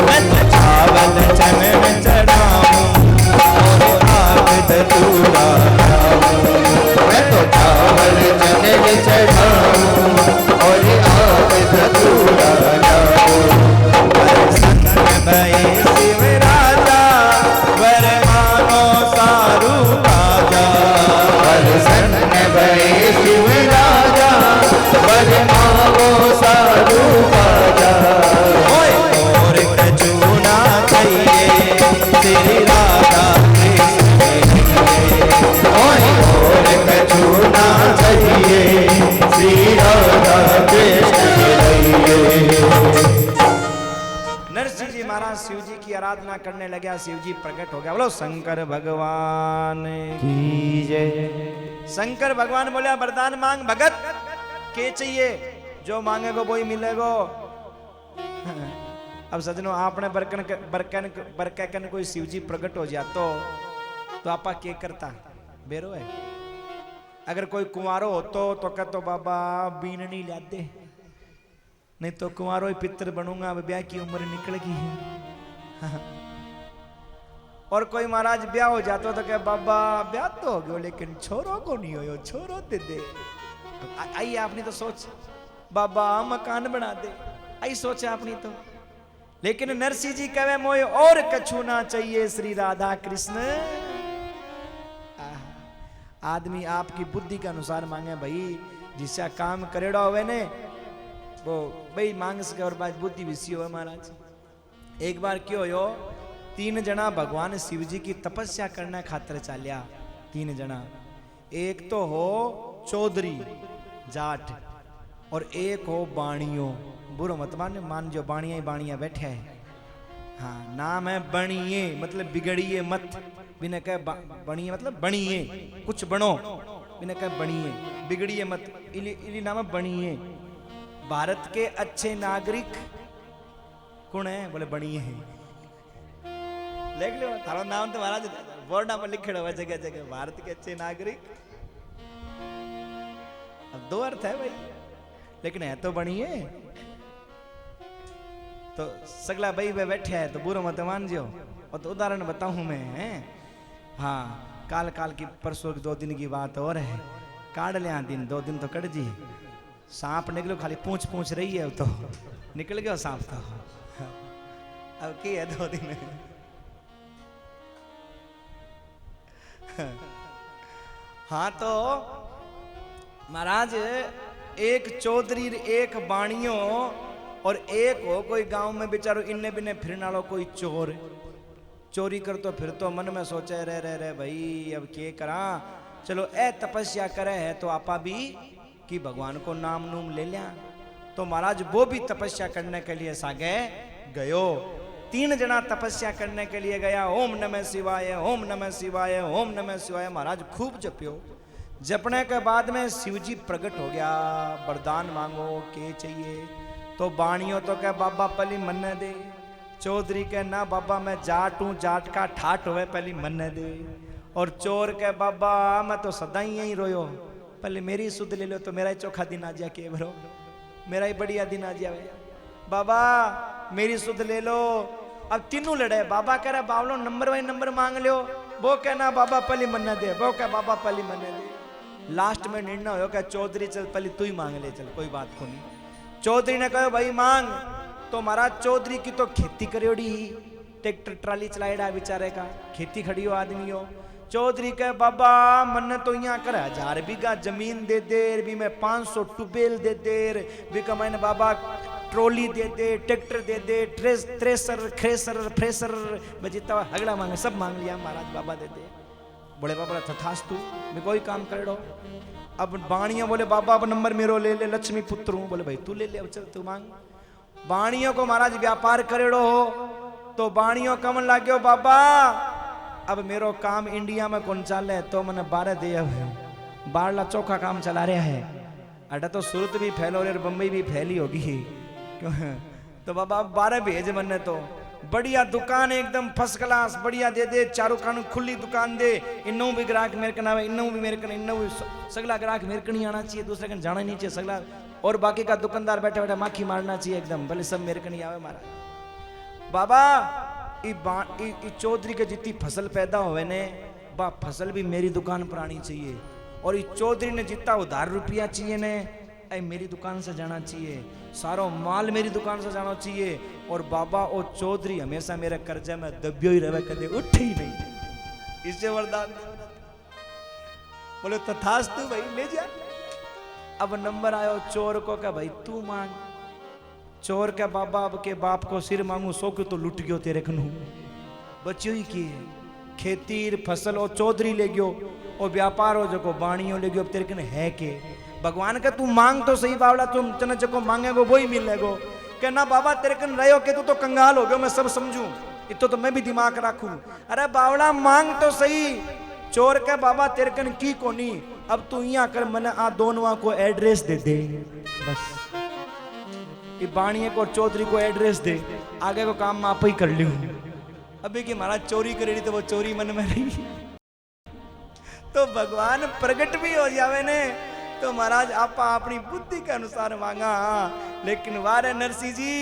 मैं तो चावल चरण चढ़ाऊं और आग धतूरा लाऊं, मैं तो चावल चने चढ़ाऊं और आग धतूरा लाऊं। भये शिव राजा वर मानो सारू राजा, दर्शन भये शिव राजा वर मानो सारू राजा। और कछु ना चाहिए श्री राधा कृष्ण और कछु ना चाहिए श्री राधा कृष्ण नरसिंह जी महाराज शिव जी की आराधना करने लगे, शिव जी प्रकट हो गया। बोलो शंकर भगवान की जय। शंकर भगवान बोले वरदान मांग भगत, के चाहिए जो मांगेगो वही मिलेगो। अब सजनों आपने बरकन कोई शिव जी प्रकट हो जातो तो आपा के करता बेरो है। अगर कोई कुंवारो हो तो कहतो बाबा बीननी ला दे, नहीं तो कुंवारो ही पितर बनूंगा, अब ब्याह की उम्र निकल गई है। और कोई महाराज ब्याह हो जाता तो क्या बाबा ब्याह तो हो गयो लेकिन छोरो को नहीं हो, छोरो दे दे। आई आपने तो सोच बाबा मकान बना दे, आई सोचे आपने तो। लेकिन नरसिंह जी कहे मोए और कछु ना चाहिए श्री राधा कृष्ण। आदमी आपकी बुद्धि के अनुसार मांगे भाई, जिसका काम करेड़ा होवे ने वो भाई मांग सके और बात बुद्धि विषय हो महाराज। एक बार क्यों हो 3 जना भगवान शिव जी की तपस्या करने खातर चालिया। 3 जना, एक तो हो चौधरी जाट और एक हो बाणियों। बुरो मत मान जो बाणिया ही बाणिया बैठे है। हाँ नाम है बणिए मतलब बिगड़िए मत। बिना कह बणिए मतलब बणिए कुछ बनो। बिना कह बणिए बिगड़िए मत इली नाम है बणिए। भारत के अच्छे नागरिक कौन है? बोले बणिए है। लिख लो थारो नाम तो महाराज बोर्ड पर लिखे हुआ जगह जगह भारत के अच्छे नागरिक। अब 2 अर्थ है भाई लेकिन है तो बणिए। तो सगला भाई वे बैठे है तो बुरो मत मान जियो। और तो उदाहरण बताऊं मैं। हाँ काल की परसों 2 दिन की बात और है। काट लिया दिन 2 दिन तो कट जी। सांप निकलो खाली पूछ रही है तो निकल गया सांप तो। अब की है 2 दिन। हाँ तो महाराज एक चौधरी एक बाणियों और एक हो कोई गांव में बेचारो इन्ने बिन्ने फिरने वालों कोई चोर। चोरी कर तो फिर तो मन में सोचे रे भाई अब के करा। चलो ए तपस्या करे है तो आपा भी कि भगवान को नाम नूम ले लिया। तो महाराज वो भी तपस्या करने के लिए सागे गयो। 3 जना तपस्या करने के लिए गया। ओम नमः शिवाय ओम नमः शिवाय ओम नमः शिवाय महाराज खूब जपियो। जपने के बाद में शिवजी प्रकट हो गया। वरदान मांगो के चाहिए? तो बाणियों तो कह बाबा पहली मन दे। चौधरी के ना बाबा मैं जाट हूं जाट का ठाठ होवे पहली मन दे। और चोर के बाबा मैं तो सदा ही यही रोयो पहले मेरी सुध ले लो तो मेरा ही चोखा दिन आ जाए के भरो मेरा ही बढ़िया दिन आ जाए बाबा मेरी सुध ले लो। अब तीनों लड़े। बाबा कह रहा बावलो नंबर वाई नंबर मांग लो। वो कहना बाबा पहली मन दे। वो कह बाबा पहली मन दे। लास्ट में निर्णय हो क्या चौधरी चल पहले तू ही मांग ले। चल कोई बात को नहीं। चौधरी ने कहा भाई मांग। तो महाराज चौधरी की तो खेती करियोड़ी ही ट्रैक्टर ट्राली चलाएड़ा बेचारे का खेती खड़ी हो आदमी हो। चौधरी कहे बाबा मन तो यहाँ कर 1000 बीघा जमीन दे दे भी मैं 500 टूबेल दे दे भी का मैंने बाबा ट्रॉली दे दे ट्रैक्टर दे दे थ्रेसर फ्रेसर जितना हगड़ा मांगे सब मांग लिया महाराज बाबा दे दे। बोले बाबा तथास्तु मैं कोई काम कर दो। अब बाणियों बोले बाबा अब नंबर मेरो ले ले लक्ष्मी पुत्र हूँ। बोले भाई तू ले ले अब चल तू मांग। बाणियों को महाराज व्यापार करेड़ो हो तो बाणियों कमन लाग्यो बाबा अब मेरो काम इंडिया में कौन चाले तो मैंने 12 दे अब 12 चौखा काम चला रहा है। अड़ा तो सूरत भी फैलो रही और बम्बई भी फैली होगी क्यों। तो बाबा 12 भेज मन्ने तो बढ़िया दुकान एकदम फर्स्ट क्लास बढ़िया दे दे। चारों कानून खुली दुकान दे। इन्नों भी ग्राहक मेरे कन आवे इन्नों भी मेरे कन इन्नों भी सगला ग्राहक मेरे कन ही आना चाहिए दूसरे कन जाना नहीं चाहिए सगला। और बाकी का दुकानदार बैठे बैठे माखी मारना चाहिए एकदम भले सब मेरे कन ही आवे महाराज। बाबा चौधरी के जितनी फसल पैदा हुए ने बा फसल भी मेरी दुकान पर आनी चाहिए। और इस चौधरी ने जितना उधार रुपया चाहिए ने ऐ मेरी दुकान से जाना चाहिए। सारो माल मेरी दुकान से जाना चाहिए। और बाबा ओ चौधरी हमेशा मेरे कर्जे में दबियो ही रहे कदे उठ ही नहीं। इससे वरदान बोले तथास्तु भाई ले जा। अब नंबर आयो चोर को क्या भाई तू मांग। चोर के बाबा अब के बाप को सिर मांगू 100 के तो लुट गयो तेरे कनू बच्चों ही की खेती फसल और चौधरी ले गयो और व्यापार हो जो बाणियों ले गयो अब तेरे कन है के। भगवान का तू मांग तो सही बावला तुम चना जको मांगेगो वो ही मिलेगो। कहना बाबा तेरे कन रहो के तू तो कंगाल हो गयो मैं सब समझू इतो तो मैं भी दिमाग रखू। अरे बावला मांग तो सही। चोर के बाबा तेरे कन की कोनी अब तू यहाँ कर मैंने आ दोनों को एड्रेस दे दे बस। बाणिये को चौधरी को एड्रेस दे आगे को काम आप ही कर लू। अभी की महाराज चोरी करेगी तो वो चोरी मन में रही तो भगवान प्रकट भी हो जावे ने। तो महाराज आपा अपनी बुद्धि के अनुसार मांगा लेकिन वारे नरसिंह जी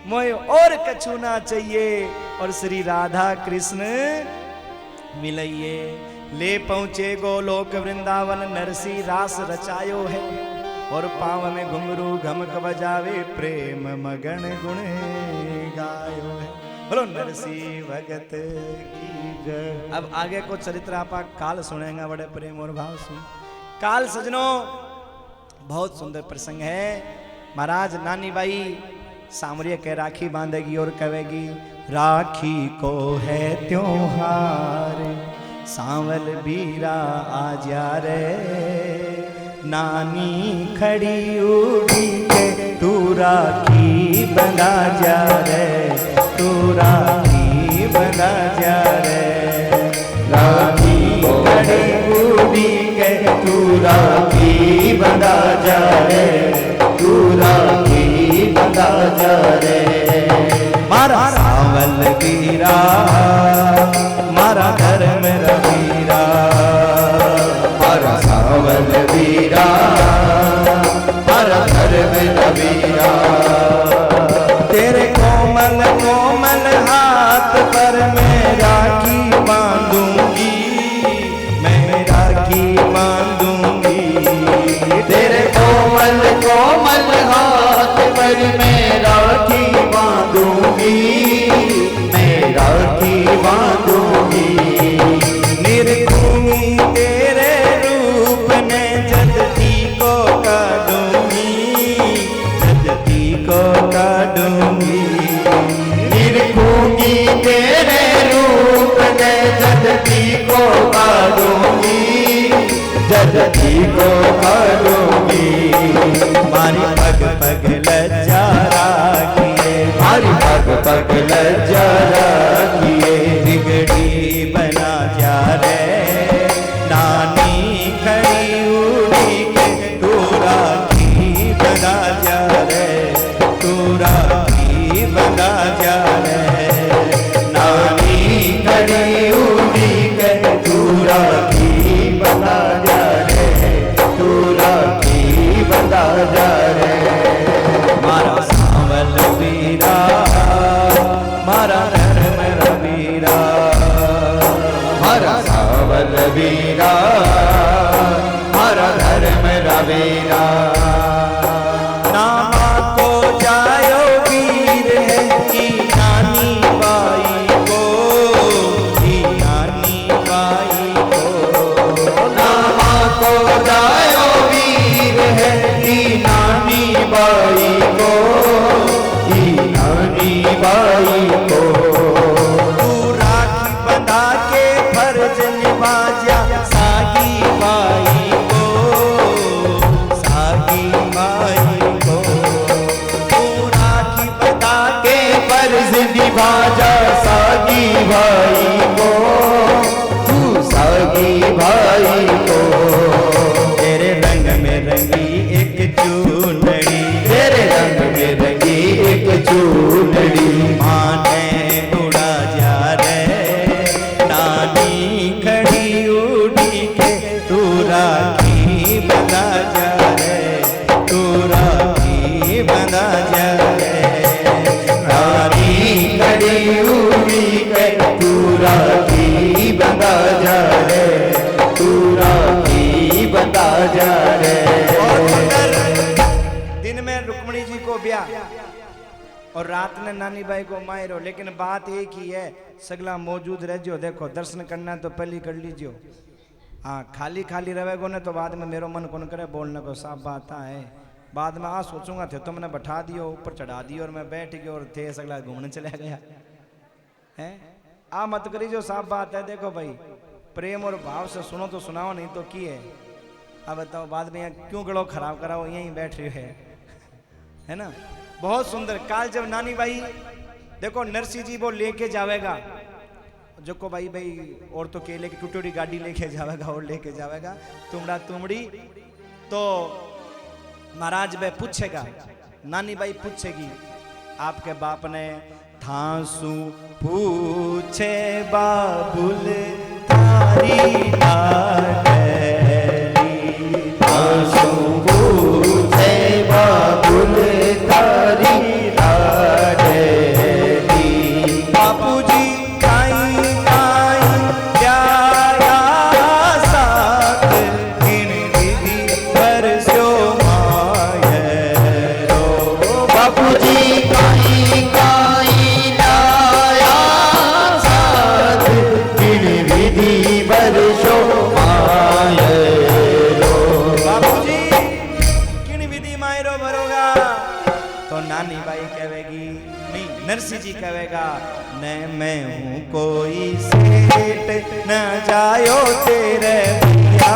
मोए और कछु ना चाहिए। और श्री राधा कृष्ण मिलइए ले पहुंचे गोलोक वृंदावन नरसिंह रास रचायो है। और पाँव में घुंघरू घमक बजावे प्रेम मगन गुण गायो है। बोलो नरसिंह भगत की जय। अब आगे को चरित्र आपा काल सुनेगा बड़े प्रेम और भाव सुन। काल सजनों बहुत सुंदर प्रसंग है। महाराज नानी बाई सामरिया के राखी बांधेगी और कहेगी राखी को है त्योहार सांवल बीरा आ जा रे नानी खड़ी उड़ी के तू राखी बंधा जा रे तू राखी बंधा जा रे राखी खड़ी उड़ी के तू राखी बंधा जा रे तू राखी बंधा जा रे मारा सावल वीरा मारा धर्म रवीरा मारा सावल वीरा मारा धर्म रवीरा तेरे कोमल कोमल हाथ पर मैं राखी बांधूंगी मैं राखी बांधूंगी तेरे कोमल कोमल हाथ पर मैं राखी बांधूंगी मैं राखी बांधूंगी निर्गुणी तेरे रूप ने जगती को काटूंगी जगती को काटूंगी निर्गुणी तेरे रूप ने जगती को काटूंगी जगती को काटूंगी मारी पग पग लज्जा राखिए मारी पग पग लज्जा राखिए बिगड़ी बना जा रे नानी खड़ी उड़ी के तू राखी बना जा रे तू राखी बना जा रे नानी खड़ी उड़ी के तू राखी बना जा रे तू राखी बना जा रे मारा सावल वीरा मारा धर्म रवीरा मारा सावल वीरा मारा धर्म रवीरा नामा को जायो वीर है की नानी बाई को की नानी बाई को नामा को जायो वीर है की नानी बाई को नानी बाई को तू राखी बंधा के फर्ज निभा जा सागी बाई को सागी बाई को तू राखी बंधा के फर्ज निभा जा सागी भाई को तू सागी भाई को तेरे रंग में रंगी एक चूनड़ी तेरे रंग में रंगी एक चूनड़ी माने उड़ा जा रे नानी खड़ी उड़ी के तू राखी बंधा जा रे तू राखी बंधा जा रे नानी खड़ी उड़ी के तू राखी बंधा जा रे तू राखी बंधा जा रे दिन में रुक्मणी जी को ब्याह और रात में नानी बाई को मायरो लेकिन बात एक ही है सगला मौजूद रह जो देखो दर्शन करना तो पहले कर लीजियो हाँ खाली खाली रहेगो ना तो बाद में मेरो मन कौन करे बोलने को साफ बात है बाद में सोचूंगा थे तो मैंने बैठा दियो ऊपर चढ़ा दियो और मैं बैठ गया और थे सगला घूमने चला गया है मत करी जो साफ बात है देखो भाई प्रेम और भाव से सुनो तो सुनाओ नहीं तो की है अब बताओ बाद में यहाँ क्यों गड़ो खराब कराओ यहीं बैठ रही है ना बहुत सुंदर काल जब नानी भाई देखो नरसिंह जी वो लेके जावेगा जो को भाई और तो केले की टूटी गाड़ी लेके जावेगा और लेके जावेगा तुमड़ा तुमड़ी तो महाराज भाई पूछेगा नानी भाई पूछेगी आपके बाप ने थांसू पूछे बाबुल तारी थांसू पूछे बाबुल तारी बापू जी काई काई प्यारा साथ इन विधि बरसो मायरो बापू जी काई काई लाया साथ इन विधि बरसो मायरो नरसिंह जी कहेगा न मैं हूँ कोई सेठ न जायो तेरे भैया,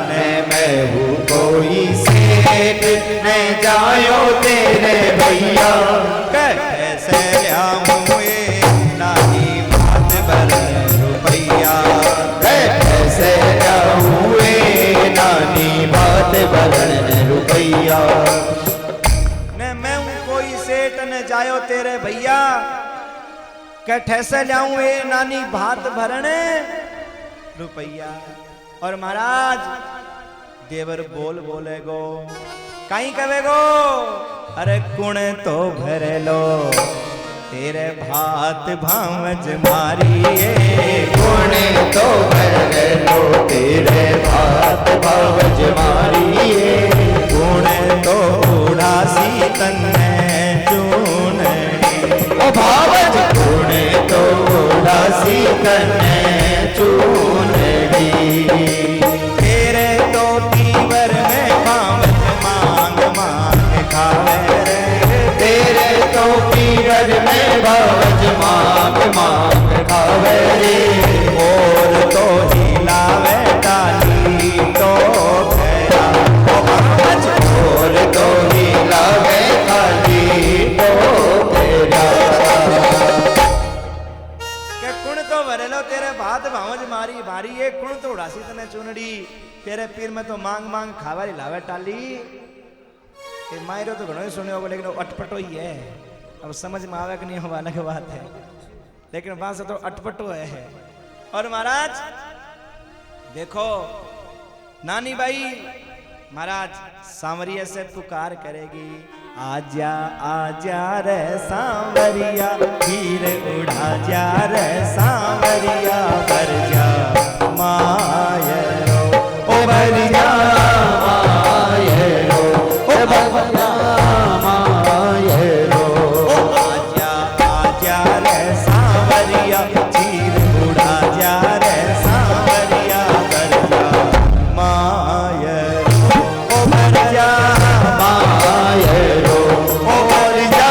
न मैं हूँ कोई सेठ न जायो तेरे भैया, कैसे ल्याऊं ये नानी बात भर रुपैया, कैसे ल्याऊं ये नानी बात भर रुपैया। न मैं हूँ कोई सेठ न जायो तेरे भैया, कैसे ल्याऊं ये नानी भात भरने रुपैया। और महाराज देवर बोले गो कहीं कवे गो, अरे कुण तो भर लो तेरे भात भावज मारिए, कुण तो भर लो तेरे भात भावज मारिए, कुण तो उड़ासी तन्ने चूनड़ी, ओ भावज कुण तो उड़ासी तन्ने चूनड़ी, तेरे तो तीवर में भावज मांग मांग खावे रे, तेरे तो पीगर में भावज मांग मांग खावे रे, और तो हिलावे डाली तो गया, और तो हिलावे खाली तो तेरा। के कुण तो भरेलो तेरे भात भावज मारी भारी, ये कुण तो उड़ासी तने चुनड़ी, तेरे पीर में तो मांग मांग खावे लावे टाली। ये मायरो तो घणो ही सुने होगा, लेकिन वो अटपटो ही है, अब समझ में आवे कि नहीं हो अलग बात है, लेकिन वहां से तो अटपटो है। और महाराज देखो नानी बाई महाराज सांवरिया से पुकार करेगी, आजा आजा रे सांवरिया, हीर उड़ा जा रे सांवरिया, भर जा मायरो ओ भर जा मायरो ओ भगवान मायरो, आजा आजा रे सांवरिया, हीर उड़ा जा रे सांवरिया, भर जा मायरो ओ भर जा मायरो ओ भर जा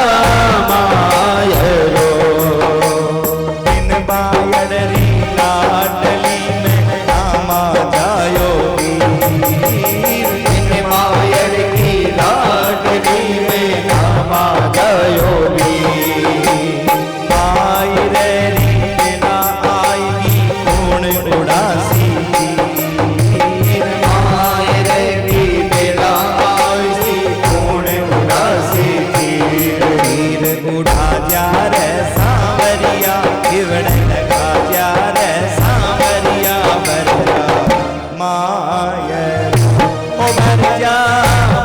मायरो, बिन बायड़री लाडली में आमा जायो वीर, बिन मायर की लाडली में नामा गयो वीर, मायरेरी बिना आएगी कौन उड़ासी वीर, मायर की बेला आईसी कौन उदासी तीर, वीर उड़ा जा रे सांवरिया, किवड़ लगा जा रे सांवरिया, भर जा मायर ओ भर जा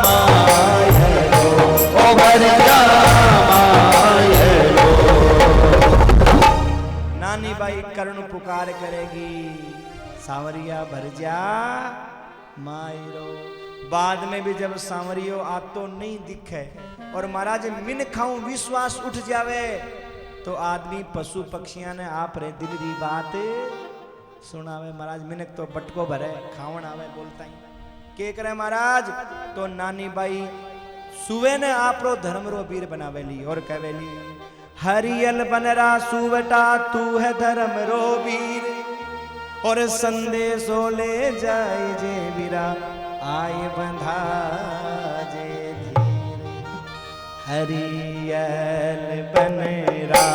मायरो ओ भर जा मायरो। नानी बाई करुण पुकार करेगी, सांवरिया भर जा मायरो। बाद में भी जब सांवरियो आतो नहीं दिखे और महाराज मिन खाऊं विश्वास उठ जावे, तो आदमी पशु पक्षियां ने आप रे दिल री बात सुनावे। महाराज मिनक तो बटको भरे खावण आवे बोलता ही के करे महाराज, तो नानी बाई सुवे ने आपरो धर्म रो वीर बनावेली और कहेली, हरियल बनरा सुवटा तू है धर्म रो वीर, और संदेशो ले जाए जे वीरा आए बंधा जे धीरे, हरियल बनरा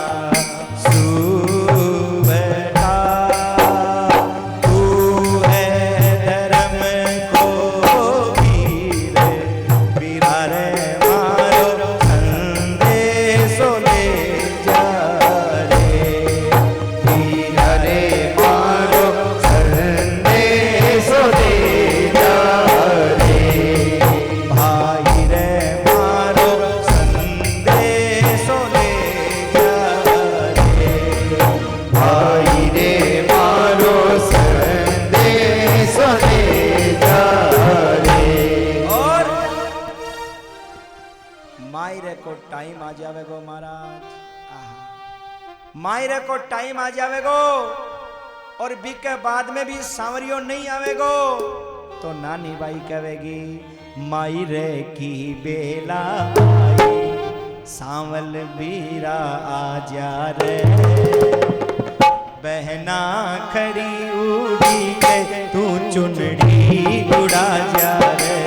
सुवटा तू है धर्म को वीर, वीरा रे मारो संदेशो ले जा रे, वीरा रे मारो संदेशो दे जा रे, भाई रे मारो संदेशो ले जा रे, भाई रे मारो संदेशो दे जा रे। और मायरे को टाइम आ जावेगो महाराज, मायरे को टाइम आ जावेगो और बी के बाद में भी सांवरियो नहीं आवेगो, तो नानी बाई कहेगी, मायरे की बेला आई सांवल बीरा आजा रे, बहना खड़ी उड़ी के तू चुनड़ी उड़ा जा रे,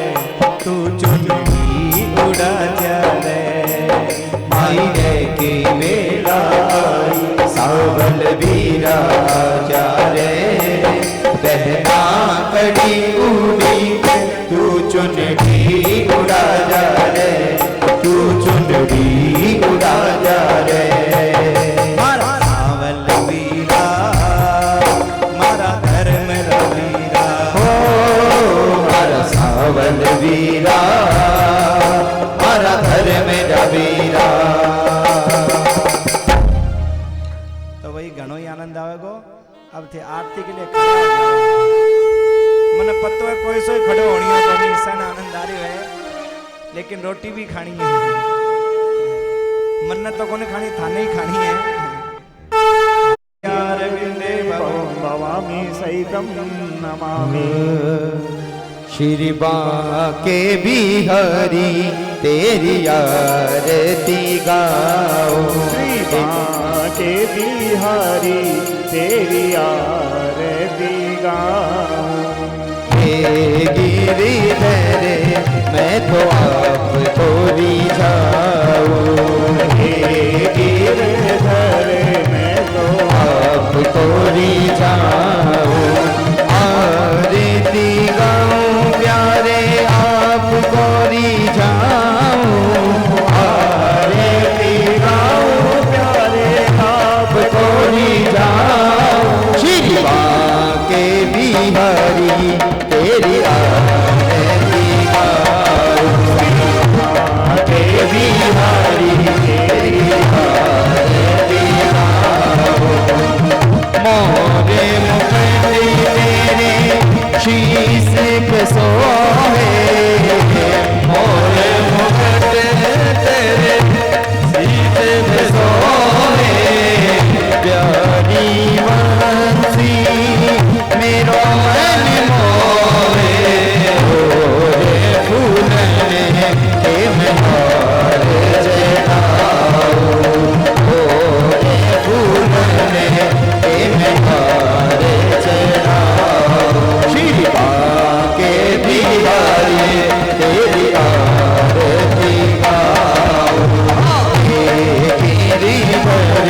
तू चुनड़ी उड़ा जा रे। मायने की मेला आई सांवल बीरा आजा रे, बहना खड़ी उड़ी के तू चुनड़ी उड़ा जा रे, तू चुनड़ी उड़ा जा रे। मारा सांवल बीरा मारा धर्म रवीरा, हो मारा सांवल बीरा मारा धर्म रवीरा। तो वही घणो ही आनंद आवेगो। अब थे आरती के लिए खड़ा हो जाओ। मने पतो है कोई सोई खड़ो होनी है तो इंसान आनंद आ रही है, लेकिन रोटी भी खानी है। मन तो कोने खानी थाने ही खानी है। यार विंदे भवामी सहितम नमामि। श्री बांके बिहारी तेरी आरती गाओ, श्री बांके बिहारी तेरी आरती गाओ। हे गिरिधर मैं तो आपको रिझाऊं, हे गिरधर मैं तो आपको रिझाऊं। आरती गाऊं प्यारे आपको रिझाऊं, आरती गाऊं प्यारे आपको रिझाऊं। श्री बांके बिहारी तेरी आरती गाऊं, बांके बिहारी तेरी आरती गाऊं। मोरे मुखड़ी तेरे शीश पे सोहे, मोरे मुखड़े तेरे शीश पे सोहे। प्यारी बंसी मेरो मन मोहे, ओरे फूलने के मैं हार चढ़ाऊं, ओरे फूलने के मैं हार चढ़ाऊं। श्री बांके बिहारी तेरी आरती गाऊं, हे गिरिधर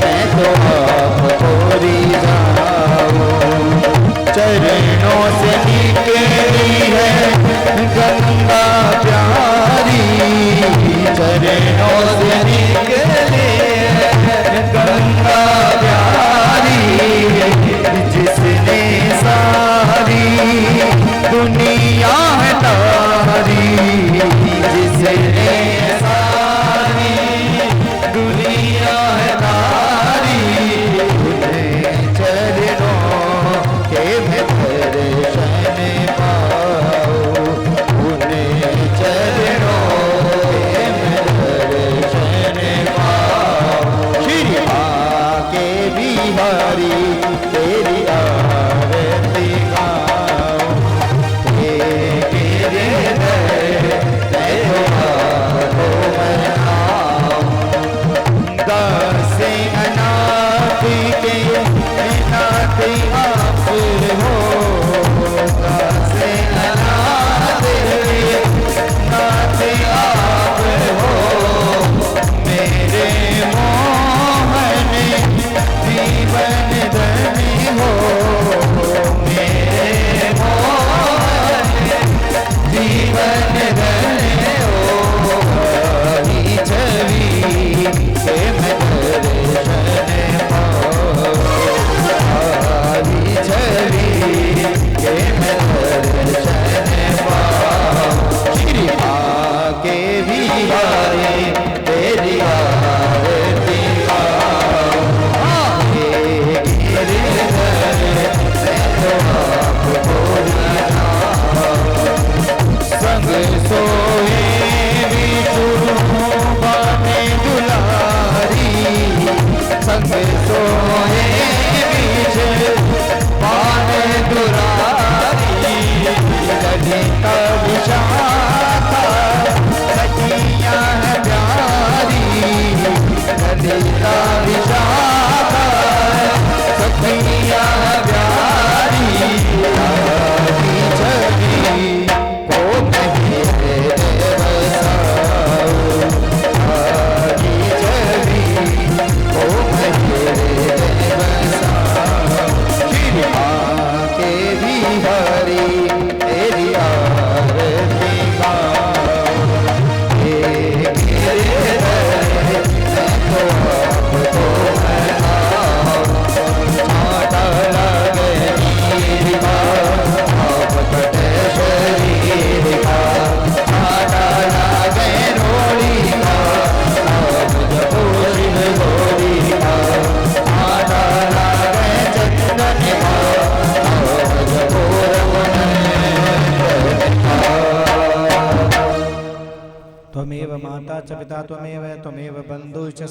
मैं तो आपको रिझाऊं। चरणों से निकली है गंगा प्यारी, चरणों से निकली है गंगा प्यारी। जिसने सारी दुनिया है तारी, जिसने सारी दुनिया है तारी। उन्हें चरणों के मैं दर्शन पाऊं, उन्हें चरणों के मैं दर्शन पाऊं। श्री बांके बिहारी तेरी आरती गाऊं, हे गिरिधर मैं तो आपको मनाऊं। दास अनाथ के नाथ आप हो, दास अनाथ के नाथ आप हो। मेरे मोहन जीवन धनी हो, मेरे मोहन जीवन धनी हो। हरी छवि के मैं दर्शन पाऊं, हरी छवि के मैं दर्शन पाऊं। श्री बांके बिहारी तेरी आरती गाऊं, हे गिरिधर मैं तो आपको रिझाऊं। संग सोए बिछुड़ों बाने दुलारी, संग सोए बिछ बाने दुलारी। ललिता विशाखा सखियां हैं प्यारी, त्वमेव माता च पिता त्वमेव त्वमेव बन्धुश्च